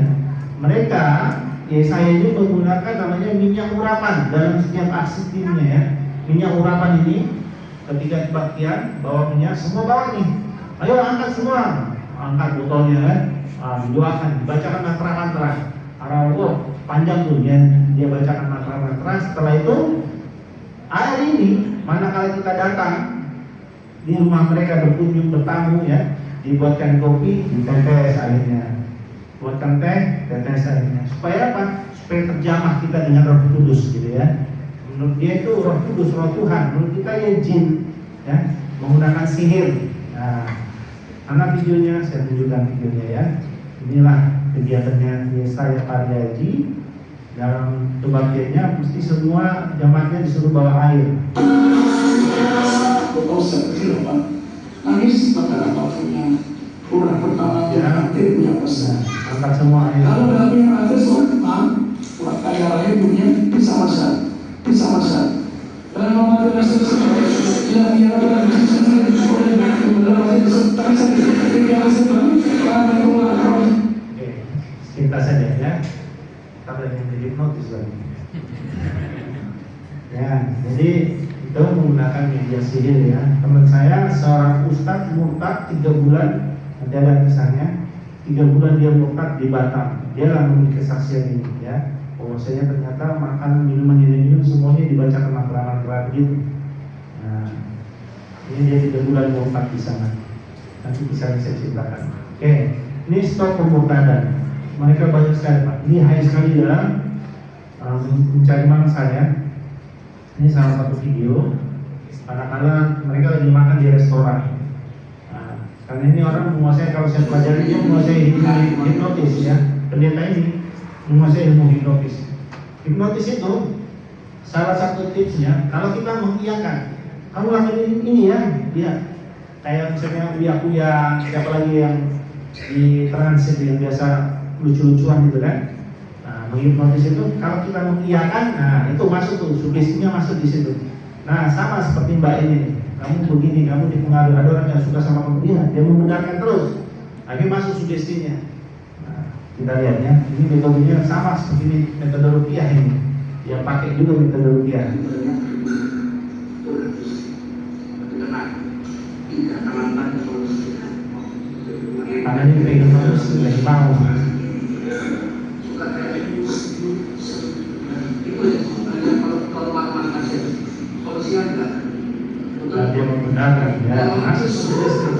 Mereka, saya ini menggunakan namanya minyak urapan dalam setiap aksi timnya, ya. Minyak urapan ini ketika kebaktian bawa minyak, semua bawa nih. Ayo angkat semua, angkat botolnya, kan. Didoakan, dibacakan mantra-mantra. Arah panjang tuh dia bacakan mantra-mantra. Setelah itu air ini, manakala kita datang di rumah mereka berkunjung bertamu, ya, dibuatkan kopi, ditetes airnya. Buatkan teh, tetes airnya. Supaya apa? Supaya terjamah kita dengan Roh Kudus, gitu ya. Menurut dia itu Roh Kudus, Roh Tuhan. Menurut kita ya jin, ya, menggunakan sihir. Nah, karena videonya saya tunjukkan videonya, ya. Inilah kegiatannya Yesaya Paryaji. Dalam kebaktiannya mesti semua jamaatnya disuruh bawa air. Nangis pada apapun kurang pertama, ya, punya pesan. Angkat semua air. Kalau dalam yang ada seorang kurang kaya raya punya bisa masak. Dan memakai dasar yang dia adalah kita saja, ya. Kita yang dihipnotis lagi. Ya, jadi itu menggunakan media sihir, ya. Teman saya seorang ustadz murtad 3 bulan, nanti ada kisahnya. 3 bulan dia murtad di Batam. Dia lah memiliki kesaksian ini, ya. Bahwasanya ternyata makanan, minuman yang diminum semuanya dibacakan mantra-mantra begitu. Nah, ini dia 3 bulan murtad di sana. Nanti bisa saya ceritakan. Oke, ini stop pemurtadan. Mereka banyak sekali, Pak. Ini high sekali dalam mencari mangsa, ya. Ini salah satu video. Kadang-kadang mereka lagi makan di restoran. Nah, karena ini orang menguasai, kalau saya pelajari dia menguasai hipnotis, ya. Pendeta ini menguasai ilmu hipnotis. Hipnotis itu salah satu tipsnya, kalau kita mengiyakan, kamu lakuin ini, ya, dia kayak misalnya uya-uya, siapa lagi yang di transit yang biasa lucu-lucuan gitu, kan. Nah, menghipnotis itu kalau kita mengiyakan, nah itu masuk tuh, sugestinya masuk di situ. Nah, sama seperti Mbak ini, kamu begini, kamu dipengaruhi, ada orang yang suka sama kamu, dia membenarkan terus, tapi masuk sugestinya. Nah, kita lihat, ya, ini metodenya sama seperti metode rupiah ini, dia pakai juga metode rupiah. Karena ini pengen terus lagi mau. Dia membenarkan, ya, masuk sugesti.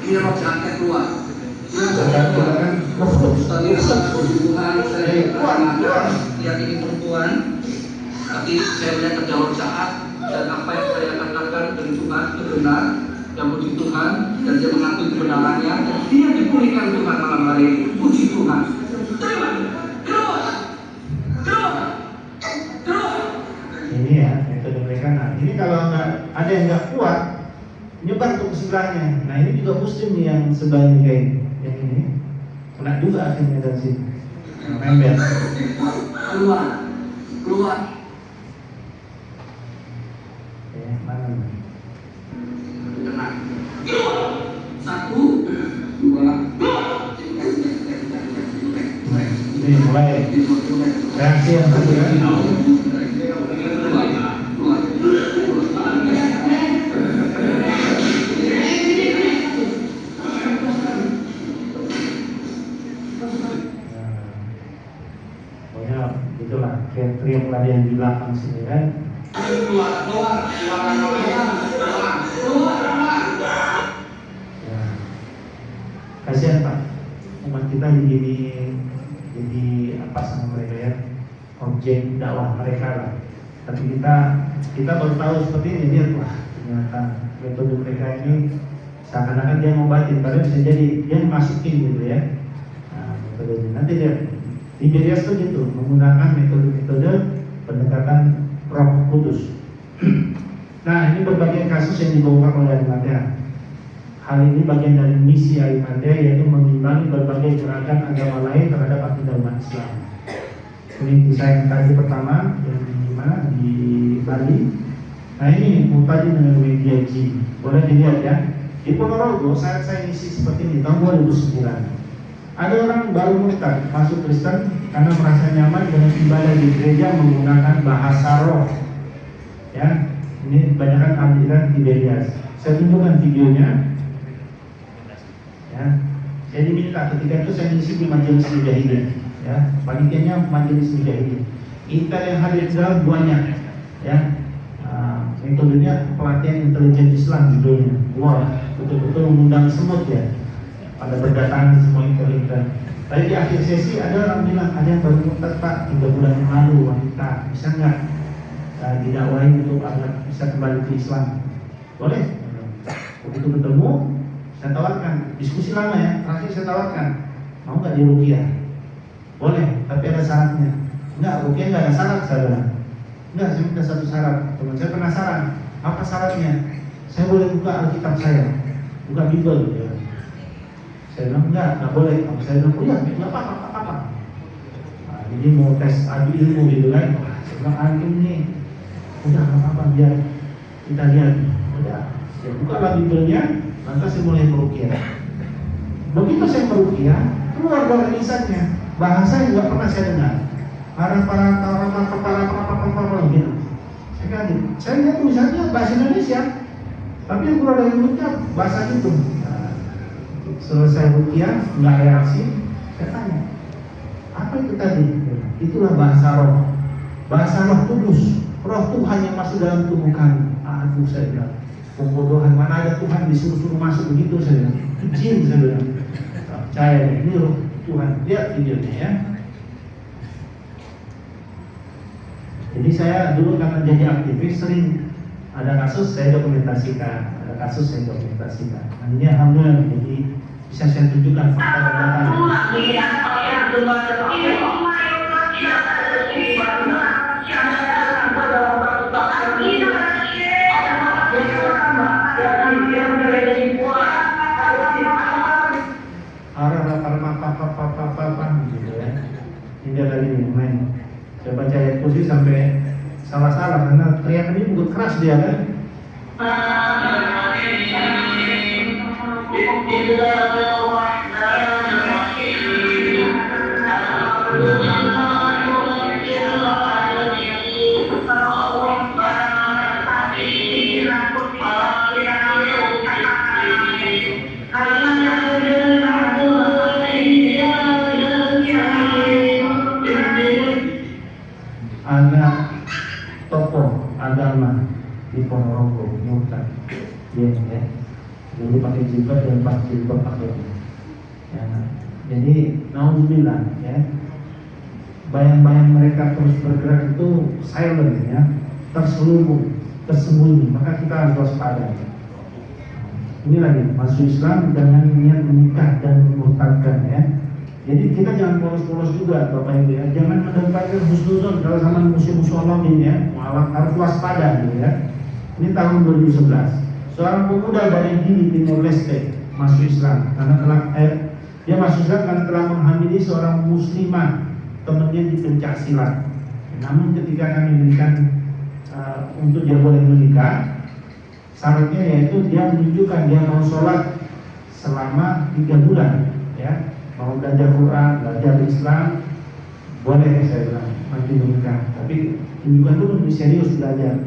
Ini roh jahat keluar. Tuhan saya keluar. Yang ini perempuan, tapi saya melihat terjawab jahat dan apa yang saya katakan dari Tuhan itu benar. Yang puji Tuhan dan dia mengakui kebenarannya dan dia dipulihkan Tuhan malam hari ini. Puji Tuhan. Ini ya metode mereka. Nah ini kalau nggak ada yang nggak kuat nyebar ke sebelahnya. Nah ini juga muslim nih yang sebelahnya kayak yang ini kena juga akhirnya dari sini. Member. Keluar. Ya, mana? Tenang. 1, 2. Ini mulai reaksi yang kedua. Itulah teriak tadi yang di belakang sini kan. Keluar. Ya. Kasihan Pak, umat kita jadi apa sama mereka ya, objek dakwah mereka lah. Tapi kita baru tahu seperti ini, lihat wah ternyata metode mereka ini seakan-akan dia ngobatin, padahal bisa jadi dia masukin gitu ya. Nah, metode nanti dia Liberias itu gitu, menggunakan metode-metode pendekatan Roh Kudus. Nah, ini berbagai kasus yang dibongkar oleh Al-Madya. Hal ini bagian dari misi Al-Madya, yaitu mengimbangi berbagai gerakan agama lain terhadap akidah umat Islam. Ini kisah yang tadi pertama yang di mana di Bali. Nah ini mutadi dengan media G. Boleh dilihat ya. Di Ponorogo saat saya isi seperti ini tahun 2009. Ada orang baru murtad masuk Kristen karena merasa nyaman dengan ibadah di gereja menggunakan bahasa roh. Ya, ini kebanyakan aliran Liberias. Saya tunjukkan videonya. Ya, saya diminta ketika itu saya ngisi di majelis mujahidin. Ya, panitianya majelis mujahidin. Kita yang hadir dalam banyak. Ya, metodenya pelatihan intelijen Islam judulnya. Wah, betul-betul mengundang semut ya. Pada berdatangan semua intelijen. Tadi di akhir sesi ada orang bilang ada yang baru murtad Pak 3 bulan yang lalu, wanita bisa nggak didakwain untuk agar bisa kembali ke Islam? Boleh. Begitu ketemu saya tawarkan, diskusi lama ya. Terakhir saya tawarkan, mau nggak diruqyah? Boleh, tapi ada syaratnya. Enggak, ruqyah nggak ada syarat saya bilang. Enggak, saya minta satu syarat. Teman saya penasaran, apa syaratnya? Saya boleh buka Alkitab saya, buka Bible. Ya. Saya bilang enggak boleh. Saya bilang, oh ya, enggak apa-apa. Nah, jadi mau tes adu ilmu gitu kan. Saya bilang, antum nih, udah enggak apa-apa, biar kita lihat. Udah, saya buka lah Bible-nya, lantas saya mulai meruqyah. Begitu saya meruqyah, keluar dari lisannya bahasa yang enggak pernah saya dengar. Para gitu. Saya kaget. Saya lihat tulisannya bahasa Indonesia, tapi yang keluar dari mulutnya bahasa itu. Selesai ruqyah, nggak reaksi, saya tanya, apa itu tadi? Itulah bahasa roh. Bahasa roh kudus. Roh Tuhan yang masuk dalam tubuh kami. Aduh, saya bilang, pembodohan, mana ada Tuhan disuruh-suruh masuk begitu, saya bilang. Itu jin, saya bilang. Percaya, ini roh Tuhan. Lihat videonya ya. Jadi saya dulu karena jadi aktivis sering ada kasus saya dokumentasikan, Nah, ini alhamdulillah jadi bisa saya tunjukkan fakta dan datanya. Gitu ya. Ini ada ini main. Saya baca ayat kursi sampai salah-salah karena teriakan ini bukan keras dia kan. Anak agama di Ponorogo murtad. Ya. Dulu pakai jilbab dan pas jilbab pakai. Ya. Jadi naudzubillah ya. Bayang-bayang mereka terus bergerak itu silent ya, terselubung, tersembunyi. Maka kita harus waspada. Ini lagi masuk Islam dengan niat menikah dan memurtadkan ya. Jadi kita jangan polos-polos juga Bapak Ibu ya. Jangan mendapatkan husnuzon kalau sama musuh-musuh Allah ini ya. Harus waspada gitu ya. Ini tahun 2011. Seorang pemuda dari Gili Timor Leste masuk Islam karena telah dia masuk Islam karena telah menghamili seorang muslimah temannya di pencak silat. Namun ketika kami berikan untuk dia boleh menikah, syaratnya yaitu dia menunjukkan dia mau sholat selama 3 bulan ya. Mau belajar Quran, belajar Islam, boleh saya bilang nanti menikah. Tapi tunjukkan dulu lebih serius belajar.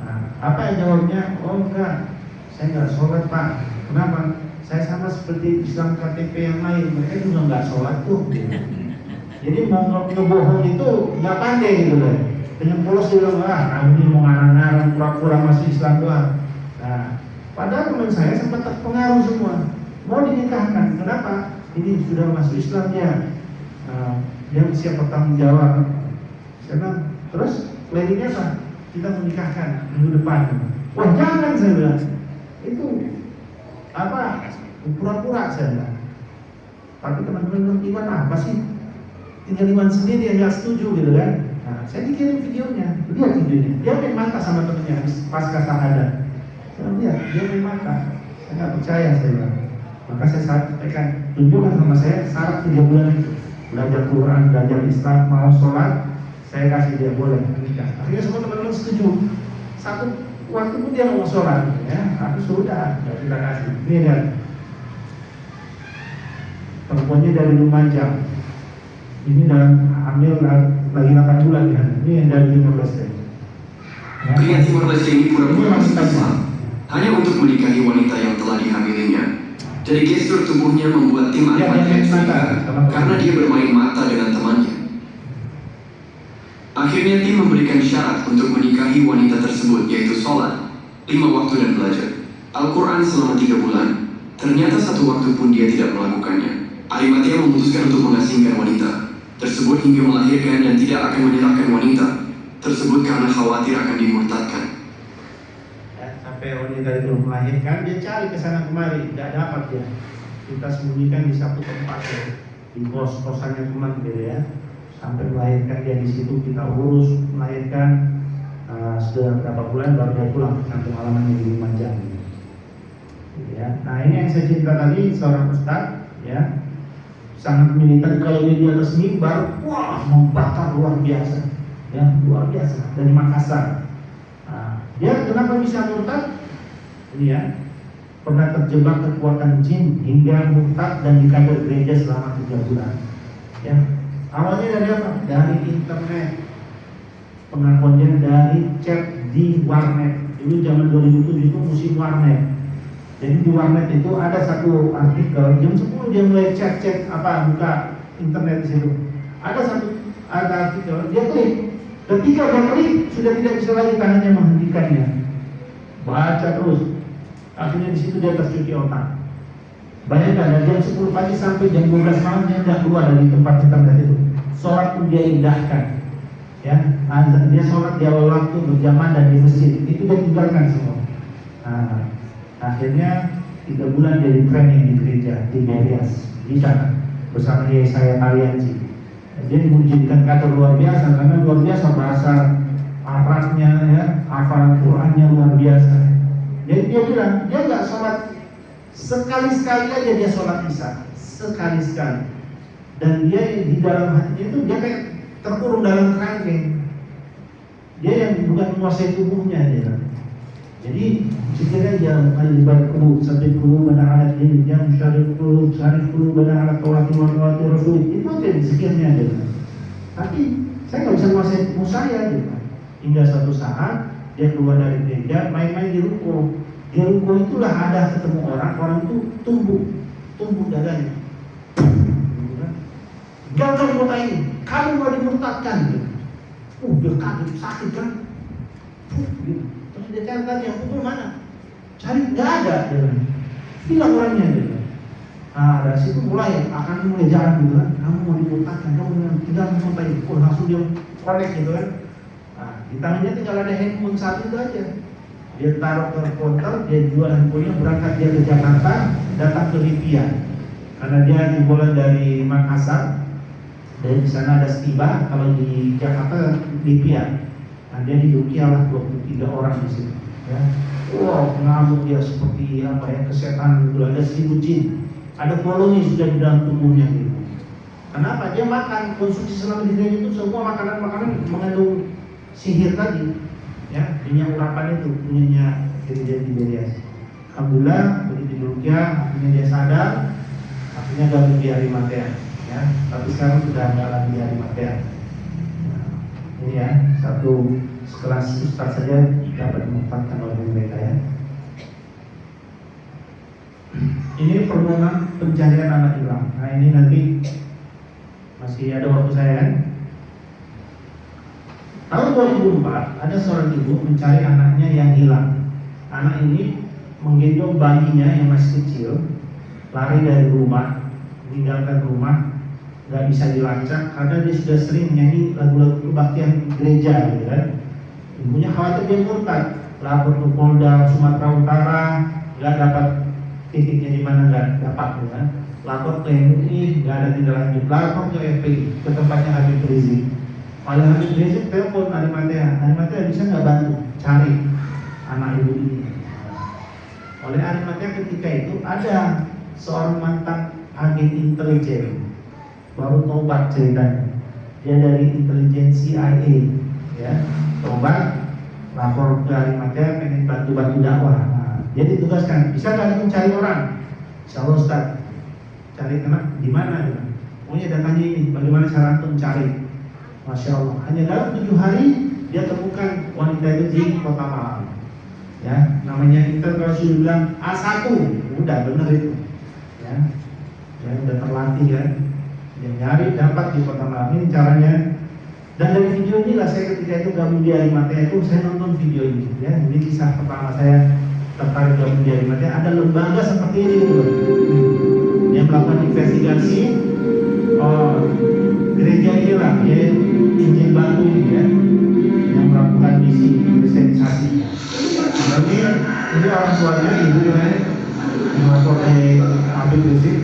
Nah, apa yang jawabnya? Oh enggak, saya enggak sholat Pak. Kenapa? Saya sama seperti Islam KTP yang lain, mereka juga enggak sholat tuh. Jadi mau ngebohong itu nggak pandai gitu loh. Dengan polos dia bilang, ini mau ngarang-ngarang pura-pura masuk Islam doang. Nah, padahal teman saya sempat terpengaruh semua, mau dinikahkan. Kenapa? Ini sudah masuk Islam ya. Dia siap bertanggung jawab. Saya bilang, terus planningnya apa? Kita menikahkan minggu depan. Wah jangan, saya bilang. Itu apa? Pura-pura saya bilang. Tapi teman-teman bilang, Iwan apa sih? Tinggal Iwan sendiri yang nggak setuju gitu kan? Nah, saya dikirim videonya, lihat videonya. Dia main mata sama temennya pasca syahadat. Saya lihat dia main mata. Saya nggak percaya, saya bilang. Maka saya sampaikan, tunjukkan sama saya syarat 3 bulan itu. Belajar Quran, belajar Islam, mau sholat, saya kasih dia boleh menikah. Akhirnya semua teman-teman setuju. Satu waktu pun dia mau sholat, ya, aku sudah, kita kasih. Ini lihat, perempuannya dari Lumajang. Ini dalam hamil lagi 8 bulan ya. Ini yang dari Timor Leste. Pria Timor Leste ini pura-pura masuk Islam hanya untuk menikahi wanita yang telah dihamilinya. Jadi gestur tubuhnya membuat tim Ahmadiyah curiga karena dia bermain mata dengan temannya. Akhirnya tim memberikan syarat untuk menikahi wanita tersebut, yaitu sholat 5 waktu dan belajar Al-Quran selama 3 bulan. Ternyata 1 waktu pun dia tidak melakukannya. Ahmadiyah memutuskan untuk mengasingkan wanita tersebut hingga melahirkan dan tidak akan menyerahkan wanita tersebut karena khawatir akan dimurtadkan. Sampai wanita itu melahirkan, dia cari ke sana kemari, tidak dapat dia. Kita sembunyikan di satu tempat ya, di kos-kosannya teman gitu ya. Sampai melahirkan dia di situ, kita urus melahirkan. Sudah berapa bulan baru dia pulang ke kampung halamannya di Lumajang. Gitu ya. Nah ini yang saya cerita tadi, seorang ustaz ya, sangat militan. Kalau dia di atas mimbar, wah membakar luar biasa, ya luar biasa dari Makassar. Dia kenapa bisa murtad? Ini ya, pernah terjebak kekuatan jin hingga murtad dan dikabur gereja selama 3 bulan. Ya, awalnya dari apa? Dari internet. Pengakuannya dari chat di warnet. Dulu zaman 2007 itu musim warnet. Jadi di warnet itu ada satu artikel jam 10 dia mulai chat buka internet di situ. Ada artikel, dia klik. Ketika dia klik, sudah tidak bisa lagi tangannya menghentikannya. Baca terus. Akhirnya di situ dia tercuci otak. Bayangkan dari jam 10 pagi sampai jam 12 malam dia tidak keluar dari tempat internet itu. Sholat pun dia indahkan. Ya, azan dia sholat di awal waktu berjamaah dan di masjid. Itu dia tinggalkan semua. Nah, akhirnya 3 bulan dia di training di gereja di Berias di sana bersama Yesaya Aliansi. Dia diwujudkan kata luar biasa karena luar biasa bahasa Arabnya ya, hafalan Qurannya luar biasa. Jadi dia bilang dia nggak sholat sekali-sekali aja dia sholat isya sekali-sekali, dan dia di dalam hatinya itu dia kayak terkurung dalam kerangkeng. Dia yang bukan menguasai tubuhnya dia. Jadi sekiranya yang kalibat kulu sampai kulu pada alat ini yang syarif kulu pada alat tawati rasul itu aja sekiranya aja. Tapi saya nggak bisa menguasai tubuh saya gitu. Hingga suatu saat dia keluar dari gereja main-main di ruko. Di ruko itulah ada ketemu orang itu tumbuh dadanya. Gagal kota ini, kamu mau dimurtadkan gitu. Dia kaget sakit kan. gitu. Terus dia cari yang pukul mana? Cari, nggak ada. Hilang orangnya gitu. Nah dari situ mulai jalan gitu kan. Kamu mau dimuntahkan, kamu tinggal sampai langsung dia connect gitu kan. Nah di tangannya tinggal ada handphone satu itu aja. Dia taruh ke konter, dia jual handphonenya, berangkat dia ke Jakarta, datang ke Libya. Karena dia dimulai dari Makassar, dan di sana ada Stiba, kalau di Jakarta Libya. Nah dia diduki oleh 23 orang di situ. Ya. Wow, pengamuk dia seperti apa ya, kesehatan, ada 1000 jin. Ada koloni sudah di dalam tubuhnya gitu. Kenapa? Dia makan, konsumsi selama di dunia itu semua makanan-makanan mengandung sihir tadi. Ya, minyak urapan itu punyanya Tiberias. Alhamdulillah begitu diruqyah, akhirnya dia sadar, akhirnya gabung di Arimatea. Ya, tapi sekarang sudah nggak lagi di Arimatea. Nah, ini ya satu sekelas ustaz saja dapat dimanfaatkan oleh mereka ya. Ini permohonan pencarian anak hilang. Nah ini nanti masih ada waktu saya kan. Tahun 2004 ada seorang ibu mencari anaknya yang hilang. Anak ini menggendong bayinya yang masih kecil, lari dari rumah, meninggalkan rumah, nggak bisa dilacak karena dia sudah sering menyanyi lagu-lagu kebaktian gereja gitu kan. Ibunya khawatir dia murtad, lapor ke Polda Sumatera Utara, nggak dapat titiknya di mana, nggak dapat gitu kan. Lapor ke MUI, nggak ada tindak lanjut, lapor ke FPI, ke tempatnya Habib Rizik. Oleh Habib Rizik telepon Arimatea bisa nggak bantu cari anak ibu ini. Oleh Arimatea ketika itu ada seorang mantan agen intelijen, baru tobat ceritanya. Dia dari intelijen CIA, ya, tobat, lapor ke Arimatea pengen bantu dakwah. Nah, dia ditugaskan, bisa kalian mencari orang? Insyaallah Ustaz, cari anak di mana? Pokoknya datanya ini, bagaimana cara untuk mencari? Masya Allah, hanya dalam 7 hari dia temukan wanita itu di Kota Malang. Ya, namanya Intel kalau sudah bilang A1, udah bener itu. Ya, udah terlatih kan. Dia nyari dapat di Kota Malang. Ini caranya. Dan dari video inilah saya ketika itu gabung di Arimatea itu saya nonton video ini. Ya, ini kisah pertama saya tertarik gabung di Arimatea. Ada lembaga seperti ini gitu. Dia melakukan investigasi. Oh, gereja inilah ya, Injil Batu ini ya, yang melakukan misi investigasi. Ini orang tuanya ibu ya, yang lapor ke Habib Rizik.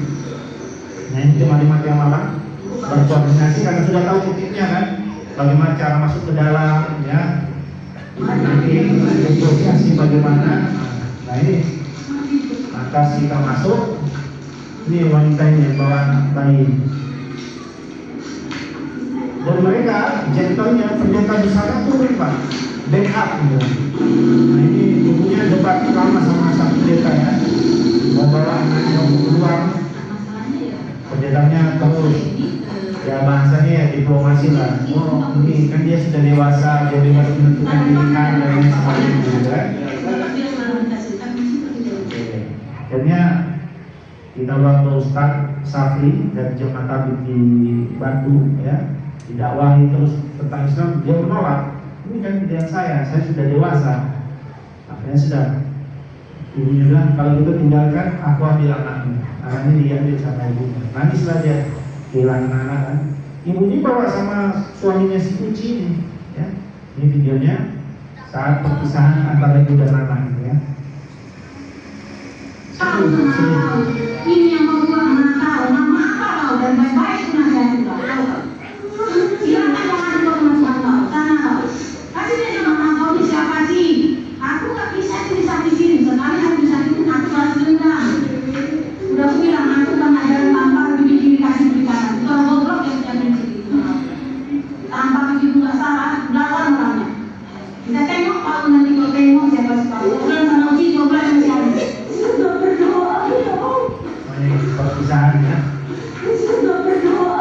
Nah ini tim Arimatea Malang berkoordinasi karena sudah tahu titiknya kan, bagaimana cara masuk ke dalam ya, nanti negosiasi bagaimana. Nah ini atas kita masuk, ini wanita ini yang bawa anak bayi. Dan mereka gentlenya pendeta di sana turun Pak, backup gitu. Nah ini ibunya debat lama sama sang pendeta ya, mau bawa anaknya keluar, pendetanya terus ya bahasanya ya diplomasi lah. Oh ini kan dia sudah dewasa, dia bebas menentukan pilihan dan lain sebagainya gitu kan. Akhirnya kita bawa ke Ustaz Safri dari Jemaat Tabib di Batu ya, didakwahi terus tentang Islam, dia menolak. Ini kan pilihan saya sudah dewasa. Akhirnya sudah, ibunya bilang kalau gitu tinggalkan, aku ambil anaknya. Anaknya diambil sama ibunya. Nangislah dia kehilangan anak kan. Ibunya bawa sama suaminya si Uci ini. Ya, ini videonya saat perpisahan antara ibu dan anak ya. Ini yang membuat anak tahu nama apa tahu dan baik-baik nasihat juga tahu. Silakan jangan dikomentakan tahu, sana tahu. Kasih dia nama tahu ini siapa sih? Aku nggak bisa di sini. Sekali aku bisa itu aku balas dendam. Udah aku bilang aku kan ajaran tanpa bibir kasih berikan. Itu orang goblok yang punya prinsip itu. Tanpa bibir nggak salah, lawan orangnya. Kita tengok kalau nanti kau tengok siapa sih tahu. Bukan sama uji coba yang siapa. Sudah berdoa ya Allah. Perpisahan ya. Sudah berdoa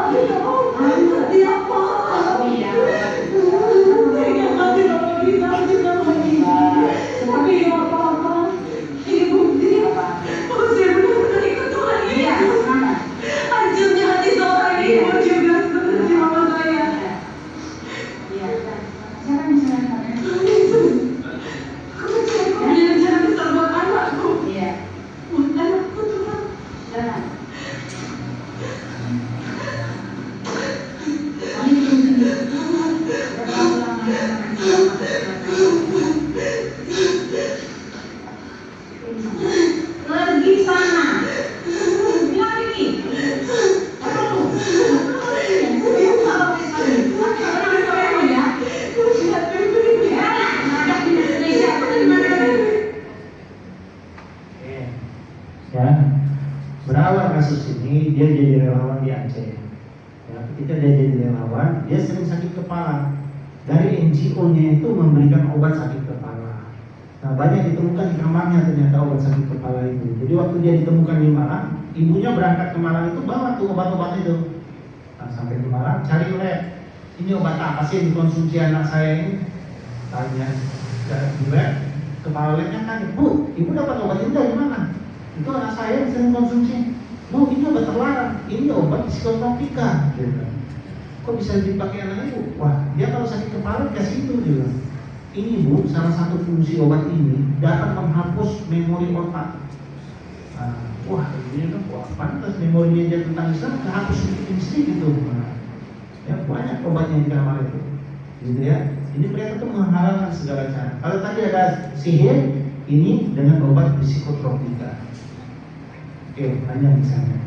relawan di Aceh. Ya, ketika dia jadi relawan, dia sering sakit kepala. Dari NGO-nya itu memberikan obat sakit kepala. Nah, banyak ditemukan di kamarnya ternyata obat sakit kepala itu. Jadi waktu dia ditemukan di Malang, ibunya berangkat ke Malang itu bawa tuh obat-obat itu. Nah, sampai di Malang cari lab. Ini obat apa sih yang dikonsumsi anak saya ini? Tanya di lab, kepala labnya tanya, Bu, ibu dapat obat ini dari mana? Itu anak saya sering konsumsi. Bu, ini obat terlarang. Ini obat psikotropika. Gitu. Kok bisa dipakai anak ibu? Wah, dia kalau sakit kepala dikasih itu juga. Ini Bu, salah satu fungsi obat ini dapat menghapus memori otak. Nah, wah, ini kan wah, pantas memorinya dia tentang Islam kehapus sedikit gitu. Nah, ya banyak obatnya di kamar itu, gitu ya. Ini mereka tuh menghalalkan segala cara. Kalau tadi ada sihir, ini dengan obat psikotropika. Oke, hanya misalnya.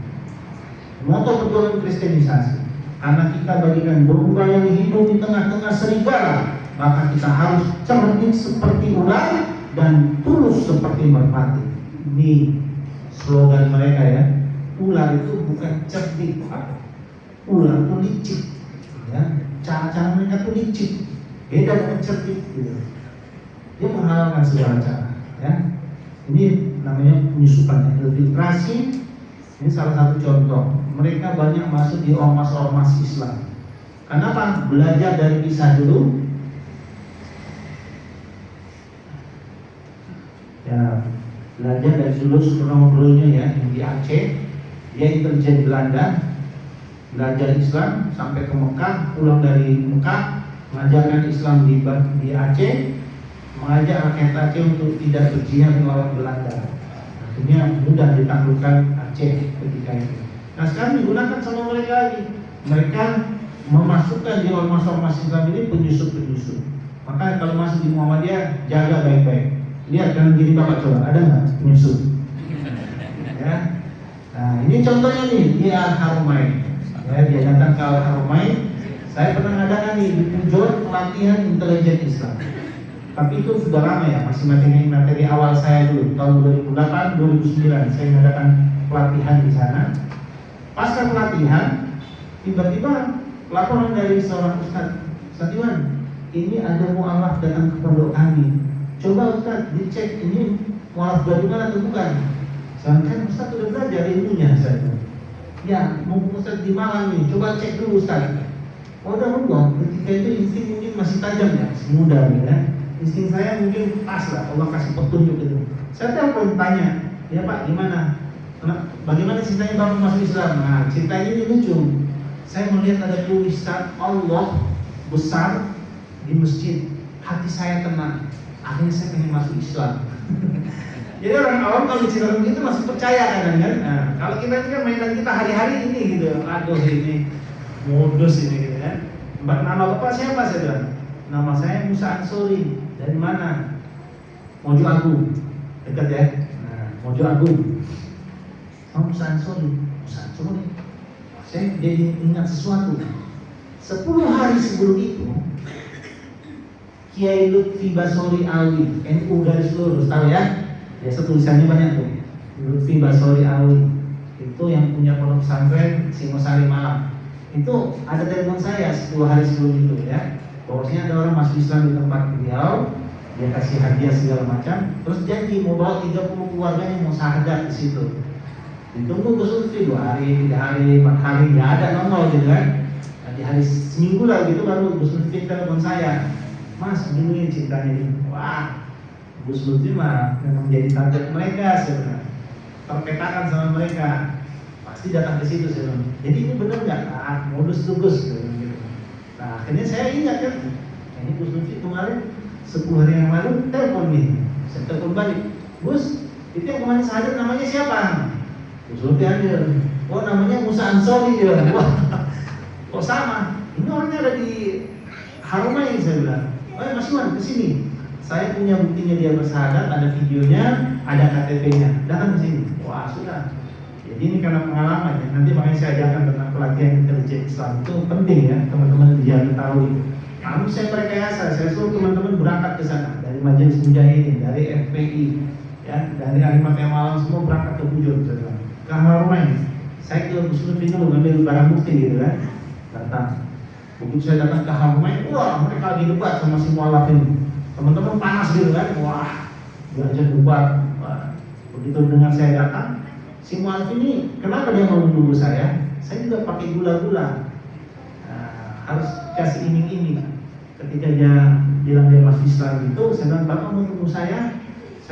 Moto perjuangan kristenisasi. Karena kita bagikan domba yang hidup di tengah-tengah serigala, maka kita harus cerdik seperti ular dan tulus seperti merpati. Ini slogan mereka ya. Ular itu bukan cerdik, ular itu licik. Ya, cara-cara mereka itu licik, beda dengan cerdik. Gitu. Dia menghalalkan segala cara. Ya, ini namanya penyusupan, infiltrasi. Ini salah satu contoh. Mereka banyak masuk di ormas-ormas Islam. Kenapa? Belajar dari kisah dulu. Ya, belajar dari dulu Sukarno-Bronya ya, yang di Aceh. Dia intelijen Belanda, belajar Islam sampai ke Mekah, pulang dari Mekah, mengajarkan Islam di Aceh, mengajak rakyat Aceh untuk tidak berjihad melawan Belanda. Akhirnya mudah ditaklukkan Aceh ketika itu. Nah, sekarang digunakan sama mereka lagi. Mereka memasukkan di ormas-ormas Islam ini penyusup-penyusup. Maka kalau masuk di Muhammadiyah, jaga baik-baik. Lihat kanan kiri Bapak coba, ada nggak penyusup? Ya. Nah, ini contohnya nih di Al-Haramain. Ya, dia datang ke Al-Haramain. Saya pernah ngadakan nih di Pujon pelatihan intelijen Islam. Tapi itu sudah lama ya, masih materi awal saya dulu, tahun 2008, 2009 saya mengadakan pelatihan di sana. Pasca pelatihan, tiba-tiba laporan dari seorang Ustaz Iwan, ini ada mualaf datang ke pondok kami. Coba Ustaz dicek ini mualaf dari mana atau bukan? Saya kan Ustaz sudah belajar ilmunya saya. Ya, mumpung Ustaz di Malang nih, coba cek dulu Ustaz. Oh, udah ketika itu insting mungkin masih tajam ya, masih muda gitu ya. Insting saya mungkin pas lah, Allah kasih petunjuk gitu. Saya telepon tanya, ya Pak gimana? Bagaimana ceritanya Bapak masuk Islam? Nah, ceritanya ini lucu. Saya melihat ada tulisan Allah besar di masjid. Hati saya tenang. Akhirnya saya pengen masuk Islam. Jadi orang awam kalau bicara begitu masih percaya kan? Nah, kalau kita ini kan mainan kita hari-hari ini gitu. Aduh ini modus ini gitu kan. Nama Bapak siapa saya bilang? Nama saya Musa Ansori. Dari mana? Mojo Agung. Dekat ya. Nah, Mojo Agung. Oh, Musa Ansori. Saya jadi ingat sesuatu. 10 hari sebelum itu, Kiai Lutfi Basori Alwi, NU garis lurus, tahu ya? Biasa tulisannya banyak tuh. Lutfi Basori Alwi itu yang punya pondok pesantren Singosari Malang. Itu ada telepon saya 10 hari sebelum itu ya. Bahwasanya ada orang masuk Islam di tempat beliau, dia kasih hadiah segala macam, terus janji mau bawa 30 keluarganya mau syahadat di situ. Ditunggu Gus Lutfi 2 hari, 3 hari, 4 hari, nggak ada nongol gitu kan. Nah, di hari seminggu lah gitu baru Gus Lutfi telepon saya, Mas begini ceritanya ini. Wah, Gus Lutfi mah memang jadi target mereka sebenarnya, terpetakan sama mereka, pasti datang ke situ sebenarnya. Jadi ini benar nggak? Ah, modus tuh Gus gitu. Nah, akhirnya saya ingat kan, ini Gus Lutfi kemarin 10 hari yang lalu telepon nih, saya telepon balik, Gus, itu yang kemarin syahadat namanya siapa? Gus Lutfi hadir. Oh, namanya Musa Ansori ya. Wah, kok sama? Ini orangnya ada di Haramain saya bilang. Oh, Mas Iwan kesini. Saya punya buktinya dia bersyahadat, ada videonya, ada KTP-nya. Datang ke sini. Wah, sudah. Jadi ini karena pengalaman ya. Nanti makanya saya ajarkan tentang pelatihan intelijen Islam itu penting ya, teman-teman biar tahu itu. Namun saya merekayasa, saya suruh teman-teman berangkat ke sana dari Majelis Mujahidin, dari FPI, ya, dari Alimat yang Malang semua berangkat ke Pujon. Ke Haramain. saya ke Gus Lutfi dulu ngambil barang bukti gitu kan. Datang. Begitu saya datang ke Harmai, wah mereka lagi debat sama si mualaf ini. Teman-teman panas gitu kan, wah diajak debat. Wah. Begitu dengan saya datang, si mualaf ini kenapa dia mau menunggu saya? Saya juga pakai gula-gula. Harus kasih iming-iming. Ketika dia bilang dia masih Islam itu, saya bilang Bapak mau tunggu saya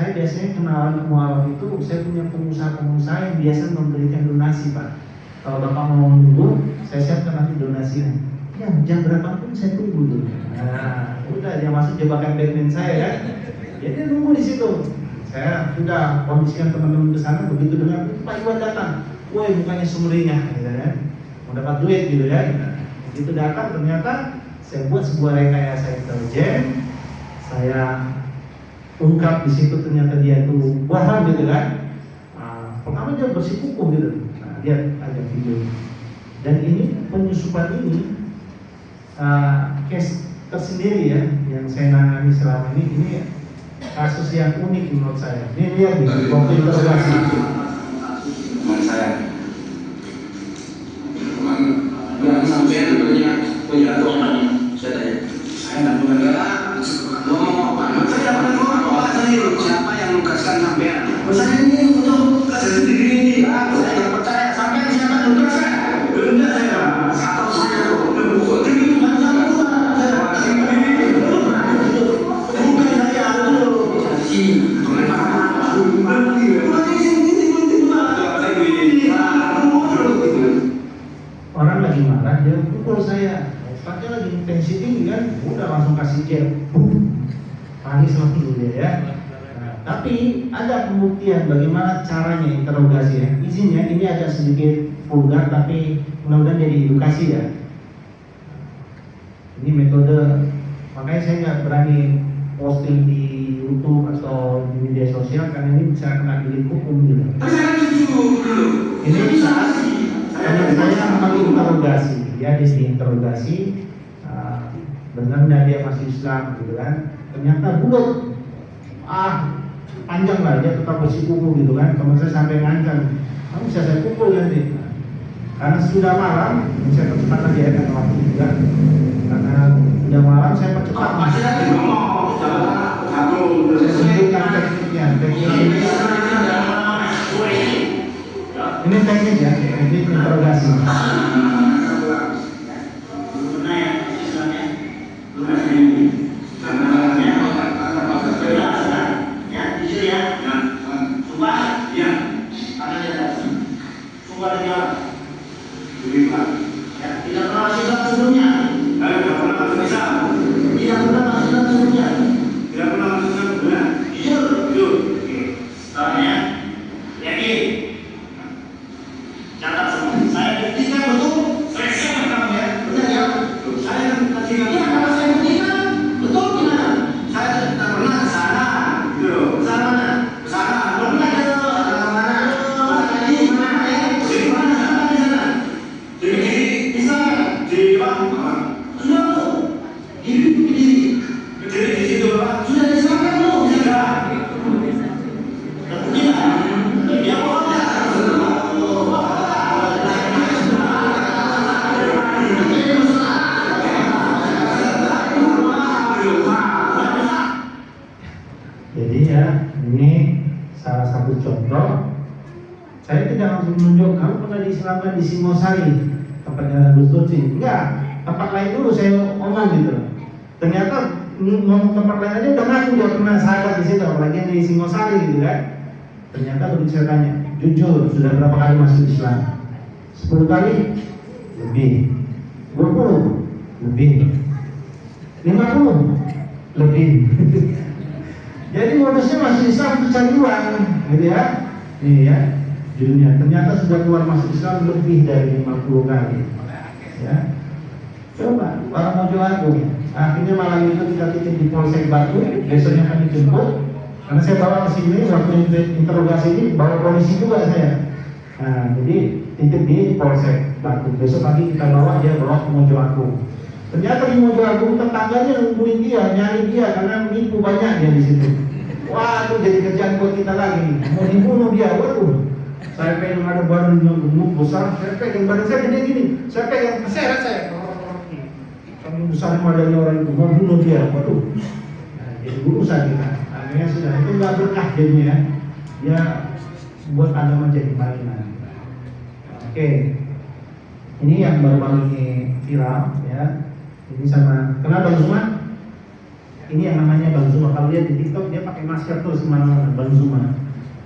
biasanya kenalan mualaf itu, saya punya pengusaha-pengusaha yang biasa memberikan donasi Pak. Kalau Bapak mau menunggu, saya siapkan nanti donasinya. Ya jam berapapun saya tunggu dulu. Nah, udah dia masuk jebakan Batman saya kan. Ya dia nunggu di situ. Saya sudah kondisikan teman-teman ke sana, begitu dengar Pak Iwan datang, woi mukanya sumringah, gitu kan, mau dapat duit gitu ya. Begitu datang ternyata saya buat sebuah rekayasa intelijen, saya ungkap di situ ternyata dia itu bohong gitu kan. Pertama dia bersikukuh gitu, dia ada video. Dan ini penyusupan ini case tersendiri ya yang saya nangani selama ini kasus yang unik menurut saya. Ini lihat nih, waktu interogasi. Teman saya, yang sampai punya doa. Saya tanya, saya nggak pernah ngomong apa. Saya nggak pernah ngomong apa. Siapa yang nugaskan sampean? Saya ini untuk kerja sendiri ini. Saya nggak percaya. Sampean siapa nugas saya? Enggak saya. Atau saya bukan itu kan sama bukan orang lagi marah dia pukul saya, pakai lagi intensi tinggi kan, udah langsung kasih jab, panis langsung dia ya. Tapi ada pembuktian bagaimana caranya interogasi ya. Izinnya ini agak sedikit vulgar tapi mudah-mudahan jadi edukasi ya. Ini metode, makanya saya nggak berani posting di YouTube atau di media sosial karena ini bisa kena delik hukum gitu. Ini saat saya menginterogasi, dia diinterogasi, benar nggak dia masih Islam gitu kan? Ternyata bulat, panjang lah dia tetap bersikukuh gitu kan. Teman saya sampai ngancam, kamu bisa saya pukul nanti. Karena sudah malam, saya percepat lagi ya karena waktu juga. Karena sudah malam saya percepat. masih lagi ngomong. Saya tunjukkan tekniknya. Ini teknik ya, teknik interogasi. Jadi ya, ini salah satu contoh. Saya tidak langsung menunjuk, kamu pernah diislamkan di Singosari, tempatnya Gus Lutfi. Enggak, tempat lain dulu saya omong gitu. Ternyata ngomong tempat lain aja udah ngaku dia pernah sahabat di situ, apalagi yang di Singosari gitu kan. Ternyata begitu saya tanya, jujur sudah berapa kali masuk Islam? 10 kali? Lebih. 20? Lebih. 50? Lebih. Jadi modusnya masuk Islam untuk cari uang, gitu ya. Nih ya, judulnya. Ternyata sudah keluar masuk Islam lebih dari 50 kali. Ya. Coba, orang mau jual aku. Akhirnya malam itu kita titip di Polsek Batu, besoknya kami jemput. Karena saya bawa ke sini, waktu interogasi ini bawa polisi juga saya. Nah, jadi titip di Polsek Batu. Besok pagi kita bawa, dia bawa ke Mojo Agung. Ternyata di Mojo Agung tetangganya nungguin dia, nyari dia karena menipu banyak dia di situ. Wah, itu jadi kerjaan buat kita lagi. Mau dibunuh dia, waduh. Saya pegang ada badan yang gemuk besar, saya pegang badan saya gini, saya pegang keseret saya. Kami besar badannya orang itu, mau bunuh dia, waduh. Nah, jadi urusan kita. Akhirnya sudah itu nggak berkah jadinya, ya buat agama jadi mainan. Oke, ini yang baru-baru ini viral, ya. Ini sama, kenal Bang Zuma? Ini yang namanya Bang Zuma. Kalau lihat di TikTok dia pakai masker tuh semana-mana, Bang Zuma.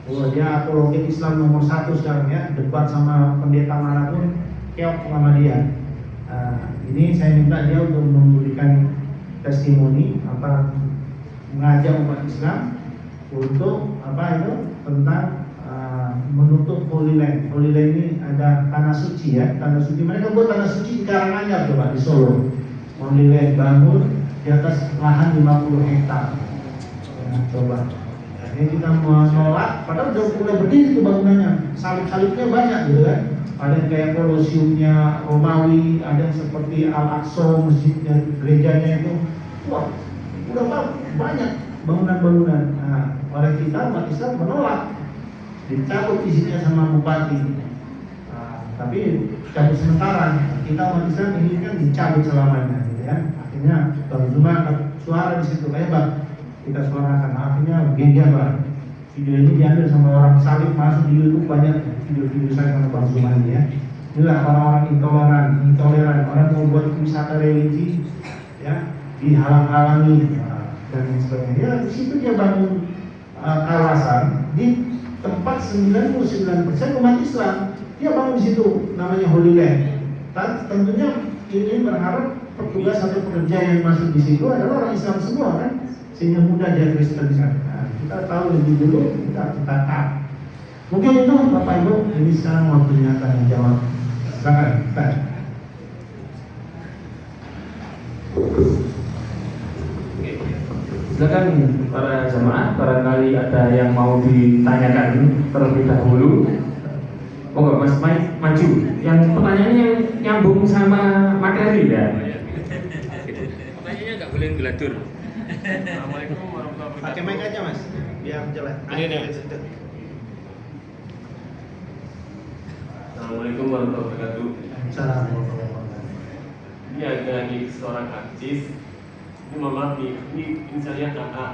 Oh, dia apologet Islam nomor 1 sekarang ya, debat sama pendeta manapun, keok sama dia. Ini saya minta dia untuk memberikan testimoni mengajak umat Islam untuk tentang menutup Holy Land. Holy Land ini ada tanah suci ya, tanah suci. Mereka buat tanah suci di Karanganyar coba di Solo. Holy Land bangun di atas lahan 50 hektar. Ya, coba. Ini kita menolak, padahal udah mulai berdiri itu bangunannya, salib-salibnya banyak gitu kan. Ada yang kayak Kolosiumnya Romawi, ada yang seperti Al-Aqsa, masjidnya, gerejanya itu, wah, udah banyak bangunan-bangunan. Nah, oleh kita umat Islam menolak, dicabut izinnya sama bupati. Tapi cabut sementara, kita umat Islam ini kan dicabut selamanya, gitu ya. Akhirnya Bang Zuma suara di situ hebat. Kita suarakan, akhirnya geger lah. Video ini diambil sama orang salib, masuk di YouTube banyak video-video saya sama Bang Zuma ini ya. Inilah orang-orang intoleran, orang mau buat wisata religi, ya dihalang-halangi dan sebagainya. Ya, di situ dia bangun kawasan di tempat 99% umat Islam. Dia bangun di situ, namanya Holy Land. Tentunya ini berharap petugas atau pekerja yang masuk di situ adalah orang Islam semua kan. Sehingga mudah dia Kristen kan. Nah, kita tahu lebih dulu, kita taat. Mungkin itu Bapak Ibu, ini sekarang waktunya tanya jawab. Silakan, Pak. Silakan para jemaah, barangkali ada yang mau ditanyakan terlebih dahulu. Oh, Mas Mike maju. Yang pertanyaannya yang nyambung sama materi ya. Pertanyaannya nggak boleh ngeladur. Assalamualaikum warahmatullahi wabarakatuh. Pakai mic aja Mas, biar jelas. Assalamualaikum warahmatullahi wabarakatuh. Assalamualaikum. Ini ada seorang artis. Ini mohon maaf nih, ini saya kakak.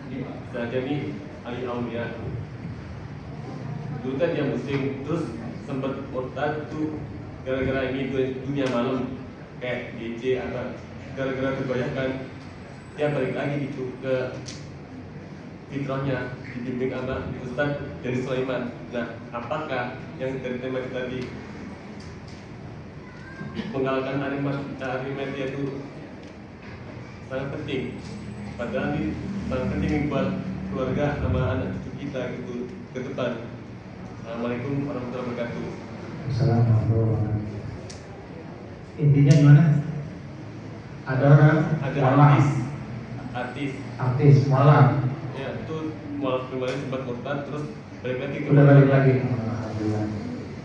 Ini saja nih Ali Aulia. Dulu kan dia muslim, terus sempat murtad tuh gara-gara ini dunia malam kayak DJ atau gara-gara kebanyakan. Dia balik lagi gitu ke fitrahnya, dibimbing sama Ustaz dari Sulaiman. Nah, apakah yang dari tema kita tadi menggalakkan Arimatia itu sangat penting, padahal ini sangat penting buat keluarga sama anak cucu kita gitu ke depan. Assalamualaikum warahmatullahi wabarakatuh. Assalamualaikum. Intinya gimana? Ada orang, artis malam. Ya, itu malam kemarin sempat murtad terus balik lagi ke Alhamdulillah.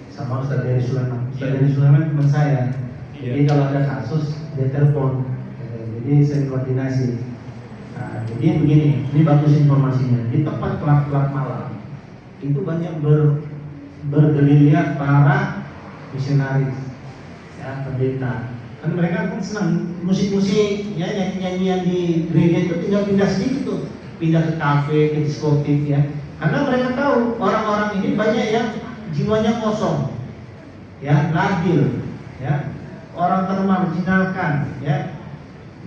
Sama Ustaz dari Sulaiman. Ustaz dari Sulaiman teman saya. Iya. Jadi kalau ada kasus dia telepon. Jadi saya koordinasi. Nah, jadi begini, ini bagus informasinya. Di tempat klub-klub malam itu banyak bergerilya para misionaris, ya pendeta. Kan mereka kan senang musik-musik, ya nyanyi-nyanyian di gereja itu tinggal pindah sedikit tuh, pindah ke kafe, ke diskotik ya. Karena mereka tahu orang-orang ini banyak yang jiwanya kosong, ya labil, ya orang termarginalkan, ya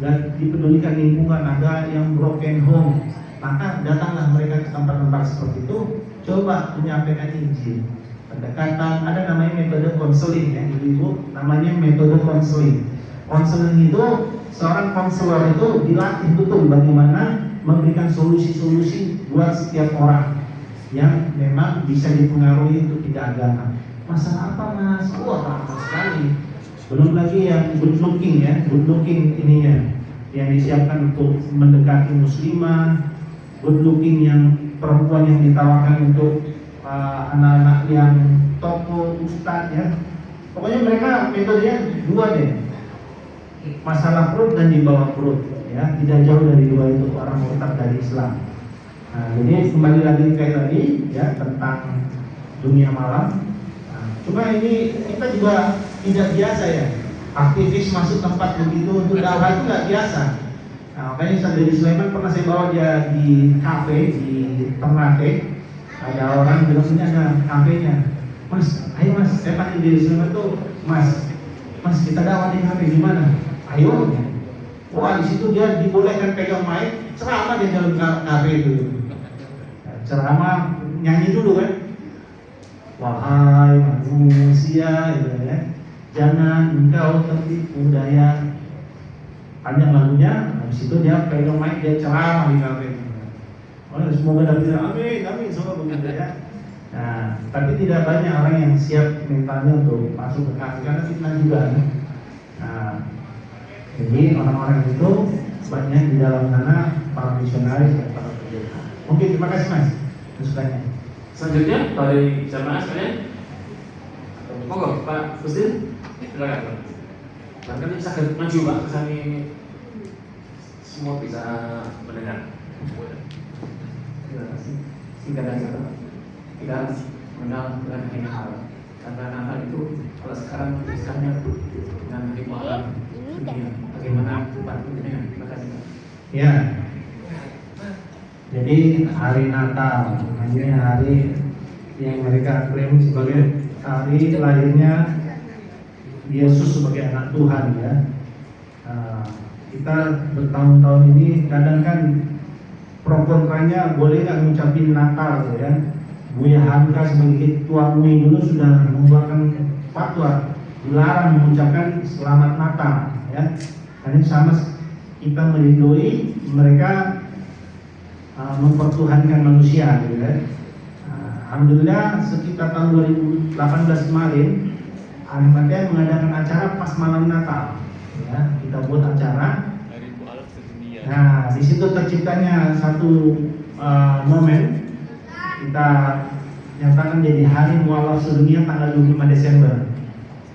dan dipedulikan lingkungan, ada yang broken home. Maka datanglah mereka ke tempat-tempat seperti itu, coba menyampaikan Injil. Pendekatan, ada namanya metode konseling ya, ibu namanya metode konseling. Konseling itu seorang konselor itu dilatih betul bagaimana memberikan solusi-solusi buat setiap orang yang memang bisa dipengaruhi untuk tidak agama. Masalah apa Mas? Wah, ramah sekali. Belum lagi yang good looking ya, good looking ininya yang disiapkan untuk mendekati muslimah, good looking yang perempuan yang ditawarkan untuk anak-anak yang toko ustadz ya. Pokoknya mereka metodenya dua deh, masalah perut dan di bawah perut ya, tidak jauh dari dua itu orang murtad dari Islam. Nah, jadi kembali lagi kayak tadi ya tentang dunia malam. Nah, cuma ini kita juga tidak biasa ya, aktivis masuk tempat begitu untuk dakwah itu nggak biasa. Nah, makanya Ustaz Dedi Sulaiman pernah saya bawa dia di kafe di Ternate. Ada orang bilang ini ada kafenya. Mas, ayo mas, saya panggil Dedi Sulaiman tuh, mas kita dakwah di kafe gimana? Ayo. Wah, di situ dia dibolehkan pegang mic, ceramah di dalam kafe itu. Ceramah nyanyi dulu kan. Wahai manusia, gitu ya. Jangan engkau tertipu daya. Panjang lagunya, habis itu dia pegang mic, dia ceramah di kafe. Oh, semoga dapat amin, semoga begitu ya. Nah, tapi tidak banyak orang yang siap mentalnya untuk masuk ke kafe karena fitnah juga. Nah, jadi orang-orang itu banyak di dalam sana para misionaris dan para pendeta. Oke, terima kasih mas masukannya. Selanjutnya dari jamaah sekalian, monggo Pak Gustin, silakan. Bahkan bisa maju Pak, kesani semua bisa mendengar. Terima kasih. Singkat saja Pak. Kita harus mengenal dengan ini hal. Karena Natal itu kalau sekarang tulisannya dengan hari malam dunia. Bagaimana Pak dunia? Terima kasih Pak. Ya. Jadi hari Natal, ini hari yang mereka klaim sebagai hari lahirnya Yesus sebagai anak Tuhan ya. Kita bertahun-tahun ini kadang kan pro kontranya boleh nggak ngucapin Natal ya. Buya Hamka sebagai ketua MUI dulu sudah mengeluarkan fatwa dilarang mengucapkan Selamat Natal ya. Karena sama kita melindungi mereka mempertuhankan manusia gitu kan. Alhamdulillah sekitar tahun 2018 kemarin Ahmadiyah mengadakan acara pas malam Natal ya, kita buat acara. Nah, di situ terciptanya satu momen kita nyatakan jadi hari mualaf sedunia tanggal 25 Desember.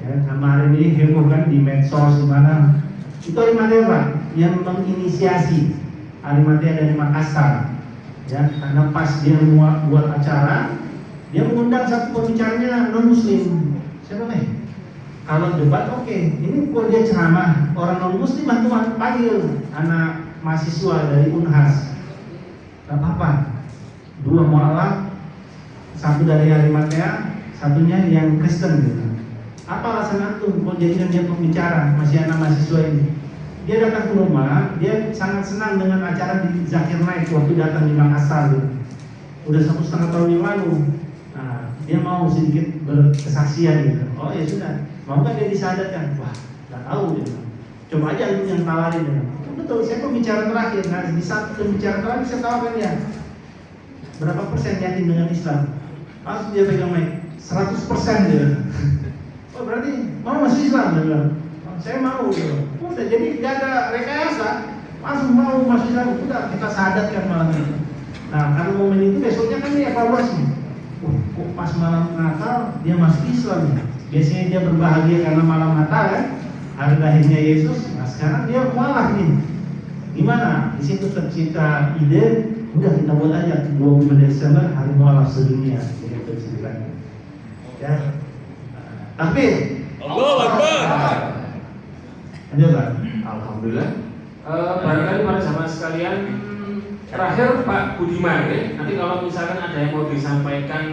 Ya, kemarin ini heboh kan di medsos di mana. Itu Ahmadiyah Pak yang menginisiasi. Ahmadiyah dari Makassar. Ya, karena pas dia buat acara, dia mengundang satu pembicaranya non muslim. Siapa nih? Kalau debat oke. Ini kok dia ceramah orang non muslim Tuhan panggil anak mahasiswa dari Unhas. Gak apa-apa. Dua mualaf, satu dari Ahmadiyah, satunya yang Kristen gitu. Apa alasan antum kok jadikan dia pembicara masih anak mahasiswa ini? Dia datang ke rumah, dia sangat senang dengan acara di Zakir Naik waktu datang di Makassar gitu. Udah 1,5 tahun yang lalu. Nah, dia mau sedikit berkesaksian gitu. Oh ya sudah, mau nggak dia disadarkan? Wah, nggak tahu dia. Coba aja lu yang tawarin dia. Betul, saya pembicara terakhir. Nah, di saat pembicara terakhir saya tawarkan dia. Berapa persen yakin dengan Islam? Langsung dia pegang mic, 100% dia. Oh berarti mau masuk Islam dia bilang. Saya mau gitu. Udah jadi tidak ada rekayasa, langsung mau masuk Islam. Udah kita sadarkan malam ini. Nah karena momen itu besoknya kan dia evaluasi. Kok pas malam Natal dia masuk Islam ya? Biasanya dia berbahagia karena malam Natal kan, hari lahirnya Yesus. Nah sekarang dia malah nih. Gimana? Di situ tercipta ide. Udah kita buat aja 25 Desember hari mualaf sedunia. Gitu ceritanya. Ya. Tapi Alhamdulillah. Barangkali para jamaah sekalian, terakhir Pak Budiman ya. Nanti kalau misalkan ada yang mau disampaikan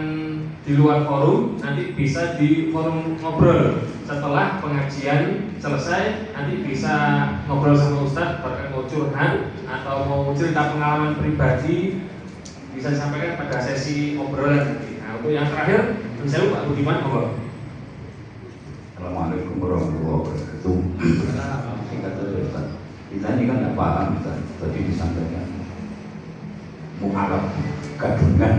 di luar forum, nanti bisa di forum ngobrol. Setelah pengajian selesai, nanti bisa ngobrol sama Ustadz, bahkan mau curhat atau mau cerita pengalaman pribadi, bisa disampaikan pada sesi obrolan nanti. Nah, untuk yang terakhir, misalnya Pak Budiman, monggo. Assalamualaikum warahmatullahi wabarakatuh. Singkat saja Ustaz. Kita ini kan tidak paham Ustaz. Tadi disampaikan mualaf gadungan.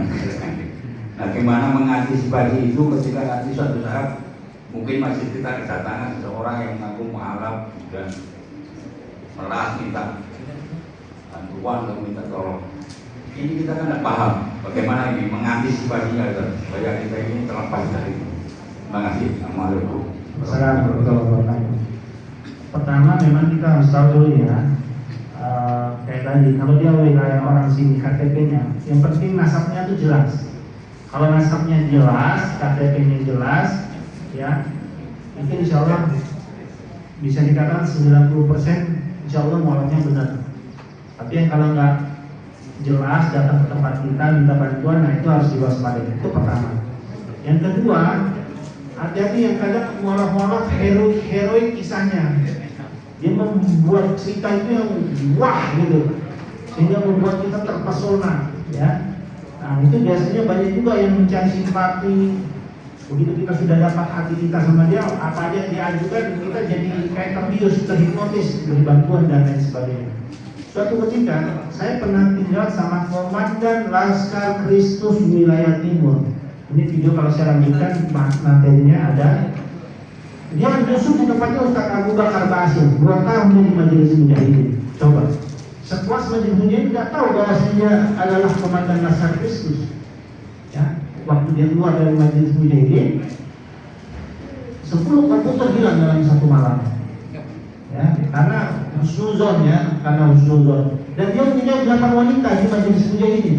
Nah, gimana mengantisipasi itu ketika nanti suatu saat mungkin masih kita kedatangan seseorang yang mengaku mualaf dan meras minta bantuan atau minta tolong. Ini kita kan tidak paham bagaimana ini mengantisipasinya Ustaz, supaya kita ini terlepas dari itu. Terima kasih. Assalamualaikum. Assalamualaikum warahmatullahi wabarakatuh. Pertama memang kita harus tahu dulu ya, kayak tadi kalau dia wilayah orang sini KTP-nya, yang penting nasabnya itu jelas. Kalau nasabnya jelas, KTP-nya jelas, ya, itu insya Allah bisa dikatakan 90% insya Allah mualafnya benar. Tapi yang kalau nggak jelas datang ke tempat kita minta bantuan, nah itu harus diwaspadai. Itu pertama. Yang kedua, hati-hati yang kadang mualaf-mualaf heroik kisahnya. Dia membuat cerita itu yang wah gitu, sehingga membuat kita terpesona, ya. Nah itu biasanya banyak juga yang mencari simpati. Begitu kita sudah dapat hati kita sama dia, apa aja yang diajukan, kita jadi kayak terbius, terhipnotis, beri bantuan dan lain sebagainya. Suatu ketika saya pernah tinggal sama komandan Laskar Kristus wilayah Timur. Ini video kalau saya lanjutkan materinya ada. Dia menyusup di tempatnya Ustaz Abu Bakar Basir, 2 tahun di Majelis Mujahidin. Coba, sepuas Majelis Mujahidin tidak tahu bahwasanya adalah komandan Laskar Kristus. Ya, waktu dia keluar dari Majelis Mujahidin, 10 komputer hilang dalam satu malam. Ya, karena husnuzon ya, karena husnuzon. Dan dia punya 8 wanita di Majelis Mujahidin.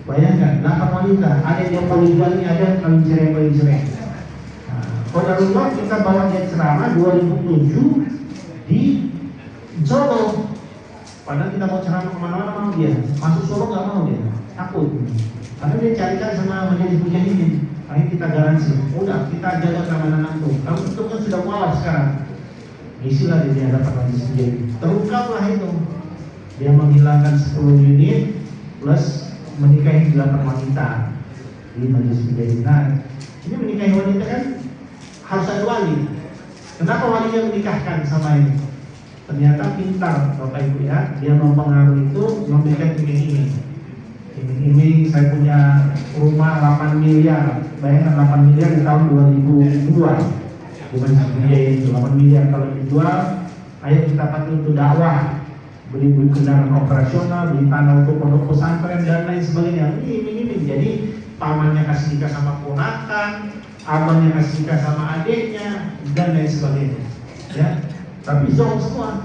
Bayangkan, 8 wanita, ada yang poligami, ada yang kawin cerai. Qadarullah kita bawa dia ceramah 2007 di Solo. Padahal kita mau ceramah kemana-mana mau dia, masuk Solo nggak mau dia, takut. Karena dia cari-cari sama Majelis Mujahidin. Akhirnya kita garansi, udah kita jaga keamanan antum. Kamu itu kan sudah mualaf sekarang. Isilah dia dapat Majelis Mujahidin. Terungkaplah itu. Dia menghilangkan 10 unit plus menikahi 8 wanita di Majelis Mujahidin. Nah, ini menikahi wanita kan harus ada wali. Kenapa walinya menikahkan sama ini? Ternyata pintar Bapak Ibu ya. Dia mempengaruhi itu, memberikan iming-iming. Saya punya rumah 8 miliar. Bayangkan 8 miliar di tahun 2002. Bukan sebenarnya itu 8 miliar kalau dijual. Ayo kita pakai untuk dakwah, beli kendaraan operasional, beli tanah untuk pondok pesantren dan lain sebagainya. Ini iming-iming. Jadi pamannya kasih nikah sama ponakan, abangnya kasih nikah sama adiknya dan lain sebagainya, ya. Tapi zong semua,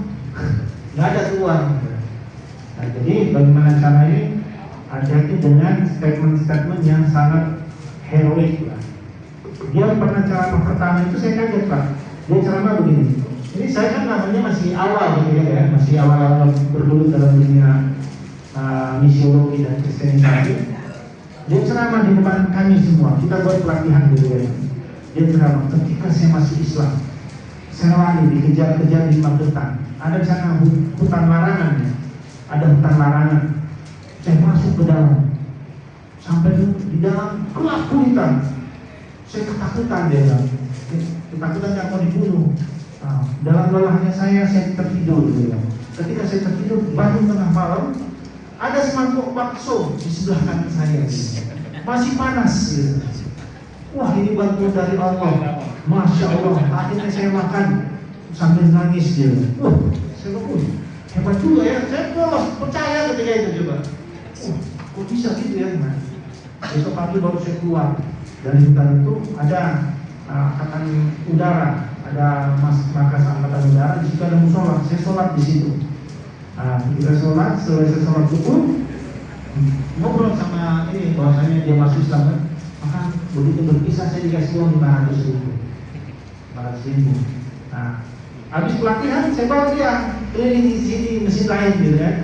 nggak ada keluar. Nah, jadi bagaimana caranya? Hati-hati dengan statement-statement yang sangat heroik. Dia pernah ceramah pertama itu saya kaget Pak. Dia ceramah begini. Ini saya kan namanya masih awal gitu ya, masih awal bergelut dalam dunia misiologi dan kristenisasi. Dia ceramah di depan kami semua, kita buat pelatihan gitu ya. Dia ceramah, ketika saya masuk Islam, saya lari dikejar-kejar di Magetan. Ada di sana hutan larangan ya. Ada hutan larangan. Saya masuk ke dalam. Sampai di dalam gelap gulita. Saya ketakutan dia bilang. Ketakutan nggak mau dibunuh. Nah, dalam lelahnya saya tertidur gitu ya. Ketika saya tertidur, bangun tengah malam, ada semangkuk bakso di sebelah kanan saya, masih panas gitu. Wah, ini bantuan dari Allah, Masya Allah. Akhirnya saya makan sambil nangis gitu. Wah, saya bilang, hebat juga ya. Saya polos, percaya ketika itu coba. Kok bisa gitu ya? Nah, besok pagi baru saya keluar dari hutan itu. Ada angkatan udara, ada markas angkatan udara. Di situ ada musola. Saya sholat di situ. Nah, ketika sholat, selesai sholat subuh, ngobrol sama ini bahwasanya dia masuk Islam kan. Maka begitu berpisah saya dikasih uang 500.000. Nah, habis pelatihan saya bawa dia keliling di sini mesin lain gitu kan.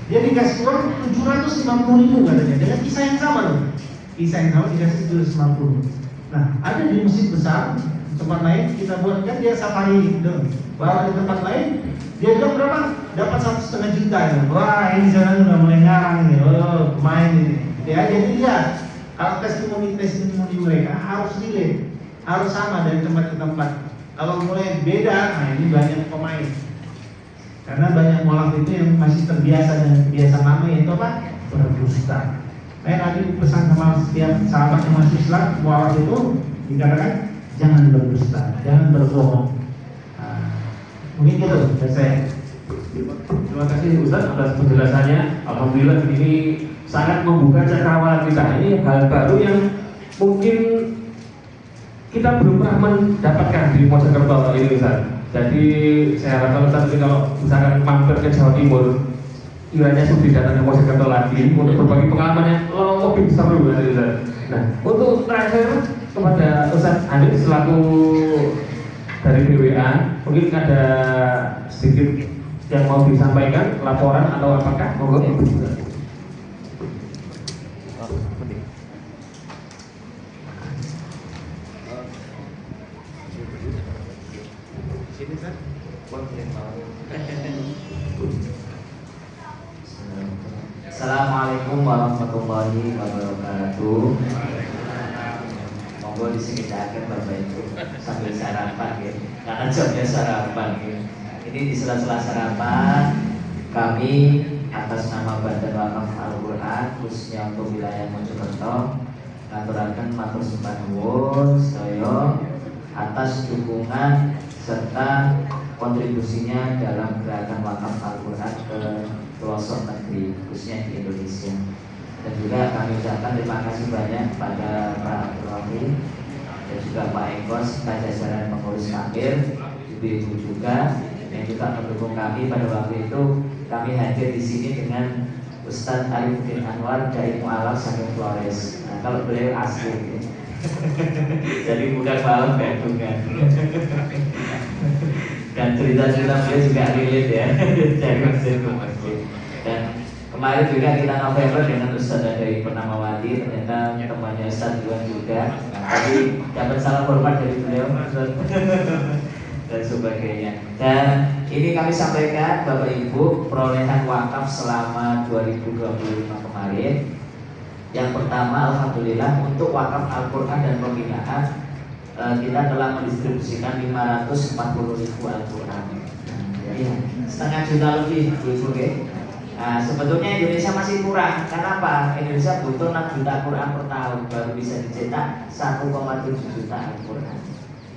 Dia dikasih uang 750.000 katanya. Dengan kisah yang sama loh. Kisah yang sama dikasih 750. Nah, ada di masjid besar tempat lain kita buat kan dia safari gitu. Bawa di tempat lain dia bilang berapa? Dapat 1,5 juta ya. Wah, ini jalan udah mulai ngarang ini. Oh, pemain ini. Ya, jadi dia kalau testimoni mereka harus relate, harus sama dari tempat ke tempat. Kalau mulai beda, nah ini banyak pemain. Karena banyak mualaf itu yang masih terbiasa dengan kebiasaan lama, yaitu apa? Berdusta. Saya tadi pesan sama setiap sahabat yang masuk Islam, mualaf itu dikatakan jangan berdusta, jangan berbohong. Mungkin gitu dari saya. Terima kasih Ustaz atas penjelasannya. Alhamdulillah ini sangat membuka cakrawala kita. Ini hal baru yang mungkin kita belum pernah mendapatkan di Mojokerto ini Ustaz. Jadi saya harapkan Ustaz kalau misalkan mampir ke Jawa Timur kiranya Sudi datang ke Mojokerto lagi untuk berbagi pengalaman yang lebih seru. Nah, untuk terakhir kepada Ustaz Hanif selaku dari BWA, mungkin ada sedikit yang mau disampaikan, laporan atau apakah? Monggo. Assalamualaikum warahmatullahi wabarakatuh. Monggo disingkirkan Bapak Ibu sambil sarapan ya. Karena jamnya sarapan ya. Ini di sela-sela sarapan kami atas nama Badan Wakaf Al-Quran khususnya untuk wilayah Mojokerto ngaturaken matur sembah nuwun sedaya atas dukungan serta kontribusinya dalam gerakan wakaf Al-Quran ke pelosok negeri khususnya di Indonesia. Dan juga kami ucapkan terima kasih banyak pada Pak Abdul dan juga Pak Ekos, jajaran pengurus takmir, ibu-ibu juga yang juga mendukung kami pada waktu itu. Kami hadir di sini dengan Ustadz Arifudin Anwar dari Mu'alaf sampai Flores. Nah, kalau beliau asli ya. Jadi bukan malam gandungan. Dan cerita-cerita beliau juga relate ya. Dari masjid ke masjid. Dan kemarin juga kita November dengan Ustadz dari Purnamawati, ternyata temannya Ustadz Iwan juga. Tapi dapat salam hormat dari beliau dan sebagainya. Dan ini kami sampaikan Bapak Ibu perolehan wakaf selama 2025 kemarin. Yang pertama, alhamdulillah untuk wakaf Al-Quran dan pembinaan kita telah mendistribusikan 540.000 Al-Quran. Ya, setengah juta lebih, Ibu. Nah, sebetulnya Indonesia masih kurang. Kenapa? Indonesia butuh 6 juta Quran per tahun baru bisa dicetak 1,7 juta Al-Quran.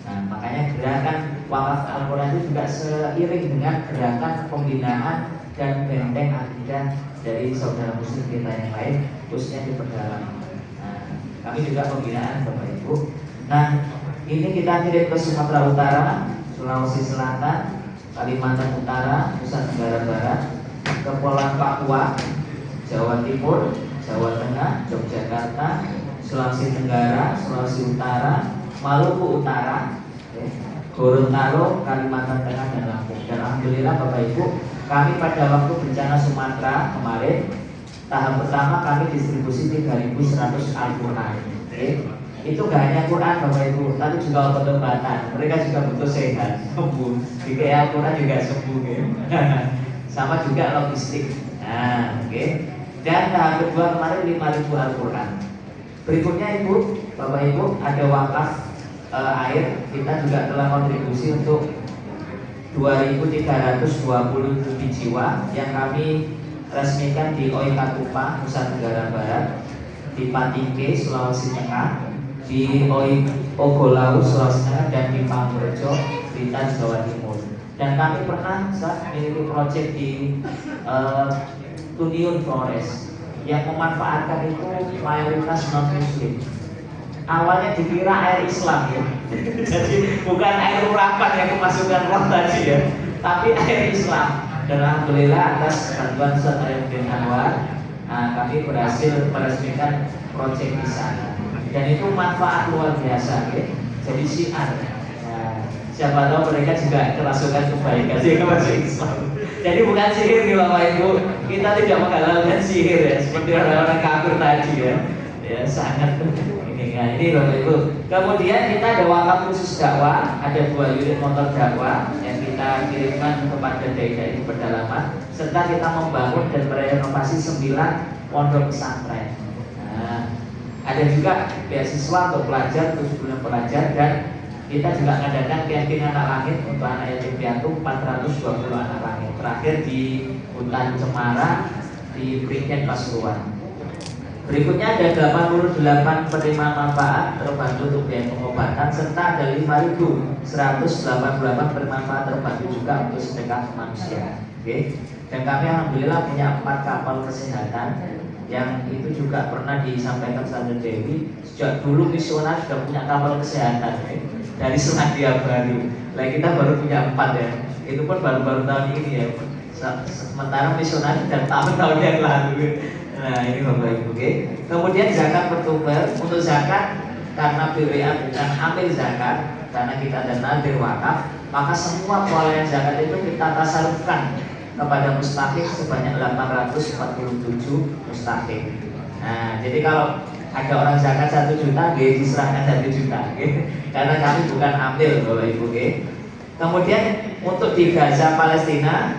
Nah, makanya gerakan wakaf Al-Quran itu juga seiring dengan gerakan pembinaan dan benteng akidah dari saudara muslim kita yang lain, khususnya di pedalaman. Nah, kami juga pembinaan Bapak Ibu. Nah, ini kita kirim ke Sumatera Utara, Sulawesi Selatan, Kalimantan Utara, Nusa Tenggara Barat, Kepulauan Papua, Jawa Timur, Jawa Tengah, Yogyakarta, Sulawesi Tenggara, Sulawesi Utara, Maluku Utara, Gorontalo, Kalimantan Tengah dan Lampung. Dan alhamdulillah Bapak Ibu, kami pada waktu bencana Sumatera kemarin tahap pertama kami distribusi 3.100 Al-Quran. Itu gak hanya Quran Bapak Ibu, tapi juga obat-obatan. Mereka juga butuh sehat, sembuh. Jika Al-Quran juga sembuh sama juga logistik. Nah, dan tahap kedua kemarin 5.000 Al-Quran. Berikutnya Ibu, Bapak Ibu, ada wakaf air. Kita juga telah kontribusi untuk 2.327 jiwa yang kami resmikan di Oika Kupang, Nusa Tenggara Barat, di Patingke, Sulawesi Tengah, di Ogolau, Sulawesi Tengah, dan di Pangrejo, Blitar, Jawa Timur. Dan kami pernah memiliki proyek di Tuniun Flores yang memanfaatkan itu mayoritas non muslim. Awalnya dikira air Islam ya, jadi bukan air urapan yang memasukkan roh tadi ya, tapi air Islam. Dan alhamdulillah atas bantuan Ustaz Arifudin Anwar, kami berhasil meresmikan proyek di sana. Dan itu manfaat luar biasa ya. Jadi syiar. Siapa tahu mereka juga kerasukan kebaikan sih kepada Islam. Jadi bukan sihir nih Bapak Ibu, kita tidak menghalalkan sihir ya, seperti orang-orang kafir tadi ya. Ya sangat ini. Nah ini Bapak Ibu. Kemudian kita ada wakaf khusus dakwah, ada 2 unit motor dakwah yang kita kirimkan kepada dai-dai di pedalaman, serta kita membangun dan merenovasi 9 pondok pesantren. Nah, ada juga beasiswa untuk pelajar, 70 pelajar, dan kita juga mengadakan camping anak langit untuk anak yatim piatu 420 anak langit. Terakhir di hutan Cemara di Prigen Pasuruan. Berikutnya ada 88 penerima manfaat terbantu untuk biaya pengobatan, serta ada 5.188 penerima manfaat terbantu juga untuk sedekah manusia. Dan kami alhamdulillah punya 4 kapal kesehatan yang itu juga pernah disampaikan Sandra Dewi. Sejak dulu misioner sudah punya kapal kesehatan dari Selandia Baru. Nah kita baru punya 4 ya. Itu pun baru-baru tahun ini ya. sementara misionaris dan tahun-tahun yang lalu. Nah ini Bapak Ibu, oke. Kemudian zakat bertuber. Untuk zakat karena BWA bukan ambil zakat, karena kita ada nadir wakaf, maka semua perolehan zakat itu kita tasarufkan kepada mustahik sebanyak 847 mustahik. Nah jadi kalau ada orang zakat 1 juta, diserahkan 1 juta, karena kami bukan ambil Bapak Ibu. Kemudian untuk di Gaza Palestina,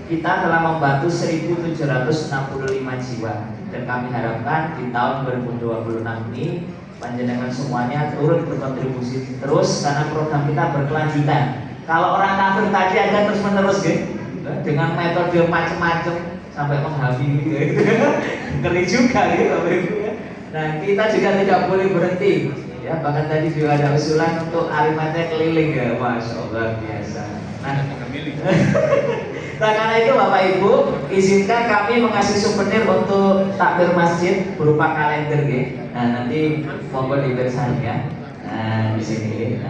kita telah membantu 1.765 jiwa, dan kami harapkan di tahun 2026 ini panjenengan semuanya turut berkontribusi terus, karena program kita berkelanjutan. Kalau orang kafir tadi ada terus menerus dengan metode macam-macam sampai menghabisi ngeri juga Bapak Ibu ya. Nah kita juga tidak boleh berhenti ya, bahkan tadi juga ada usulan untuk Arimatea keliling ya, Masya Allah biasa. Nah karena itu Bapak Ibu, izinkan kami mengasih souvenir untuk takbir masjid berupa kalender Nah nanti monggo dibersani ya. Nah di sini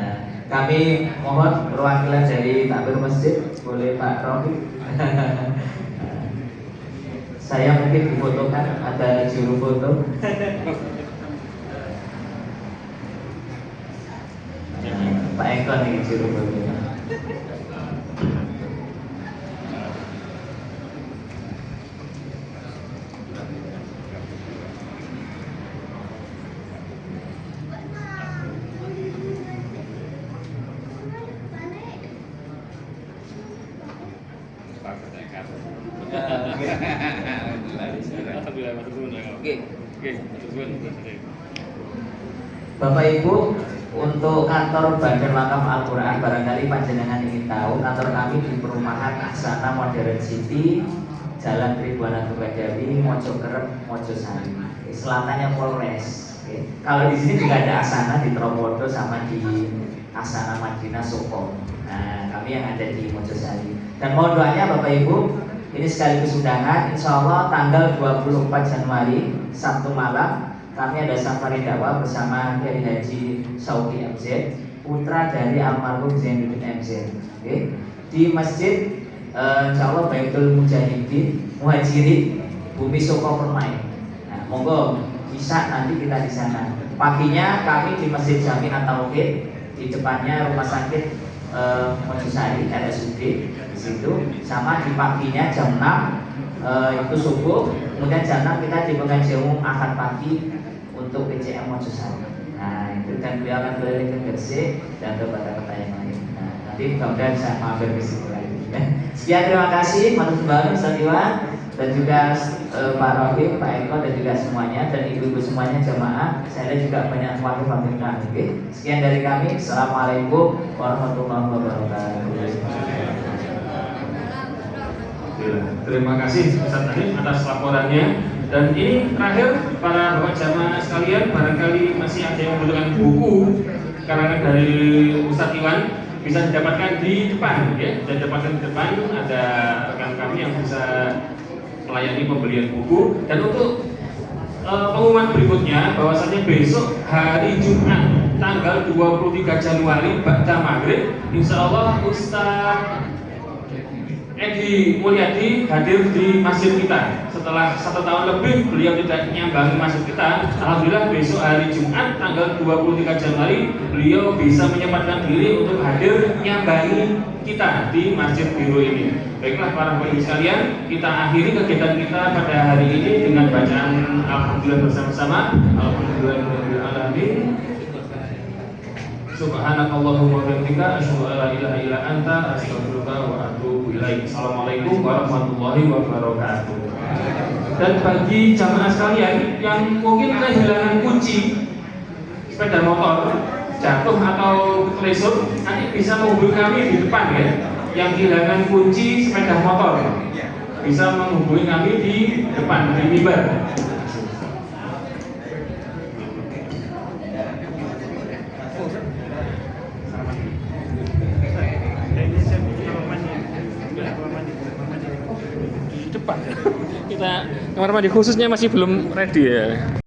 kami mohon perwakilan dari takbir masjid, boleh Pak Rofi. Saya mungkin difotokan, ada juru foto. Pak Eko nih juru fotonya. Bapak Ibu, untuk kantor Badan Wakaf Al-Quran, barangkali panjenengan ingin tahu, kantor kami di perumahan Aksana Modern City, Jalan Ridwan Ghazali, Mojokerep, Mojosari. Selatannya Polres. Kalau di sini juga ada Aksana di Trowodo sama di Aksana Madinah Soko. Nah, kami yang ada di Mojosari. Dan mohon doanya Bapak Ibu, ini sekaligus undangan, insya Allah tanggal 24 Januari Sabtu malam kami ada safari dakwah bersama Kiai Haji Sauki MZ, putra dari almarhum Zainuddin MZ. Di masjid insya Allah Baitul Mujahidin Muhajirin Bumi Soko Permai. Nah, monggo bisa nanti kita di sana. Paginya kami di Masjid Jami'at Tauhid, di depannya rumah sakit Mojosari RSUD di situ, sama di paginya jam 6 itu subuh, kemudian jam 6 kita di pengajian umum Ahad pagi untuk PCM Mojosari. Nah itu, dan beliau akan keliling ke Gresik dan ke kota-kota yang lain. Nah nanti mudah-mudahan bisa mampir ke situ lagi. Sekian, terima kasih Manut Baru Satiwan dan juga Pak Rofi, Pak Eko dan juga semuanya, dan ibu-ibu semuanya jamaah. Saya lihat juga banyak wakil-wakil kami. Sekian dari kami. Assalamualaikum warahmatullahi wabarakatuh. Terima kasih Ustaz Hanif atas laporannya. Dan ini terakhir para bapak jamaah sekalian, barangkali masih ada yang membutuhkan buku karangan dari Ustaz Iwan, bisa didapatkan di depan ya. Dan dapatkan di depan ada rekan kami yang bisa melayani pembelian buku. Dan untuk pengumuman berikutnya, bahwasanya besok hari Jumat tanggal 23 Januari ba'da maghrib, insya Allah Ustaz Edi Mulyadi hadir di masjid kita. Setelah 1 tahun lebih beliau tidak nyambangi masjid kita, alhamdulillah besok hari Jumat tanggal 23 Januari beliau bisa menyempatkan diri untuk hadir nyambangi kita di Masjid Biru ini. Baiklah para bapak sekalian, kita akhiri kegiatan kita pada hari ini dengan bacaan alhamdulillah bersama-sama. Alhamdulillahirabbil alamin. Subhanakallahumma wa bihamdika asyhadu an la ilaha illa anta astaghfiruka wa atubu ilaik. Assalamualaikum warahmatullahi wabarakatuh. Dan bagi jamaah sekalian yang mungkin kehilangan kunci sepeda motor, jatuh atau terlesur, nanti bisa menghubungi kami di depan ya. Yang kehilangan kunci sepeda motor bisa menghubungi kami di depan di mimbar. Kita kamar mandi khususnya masih belum ready ya.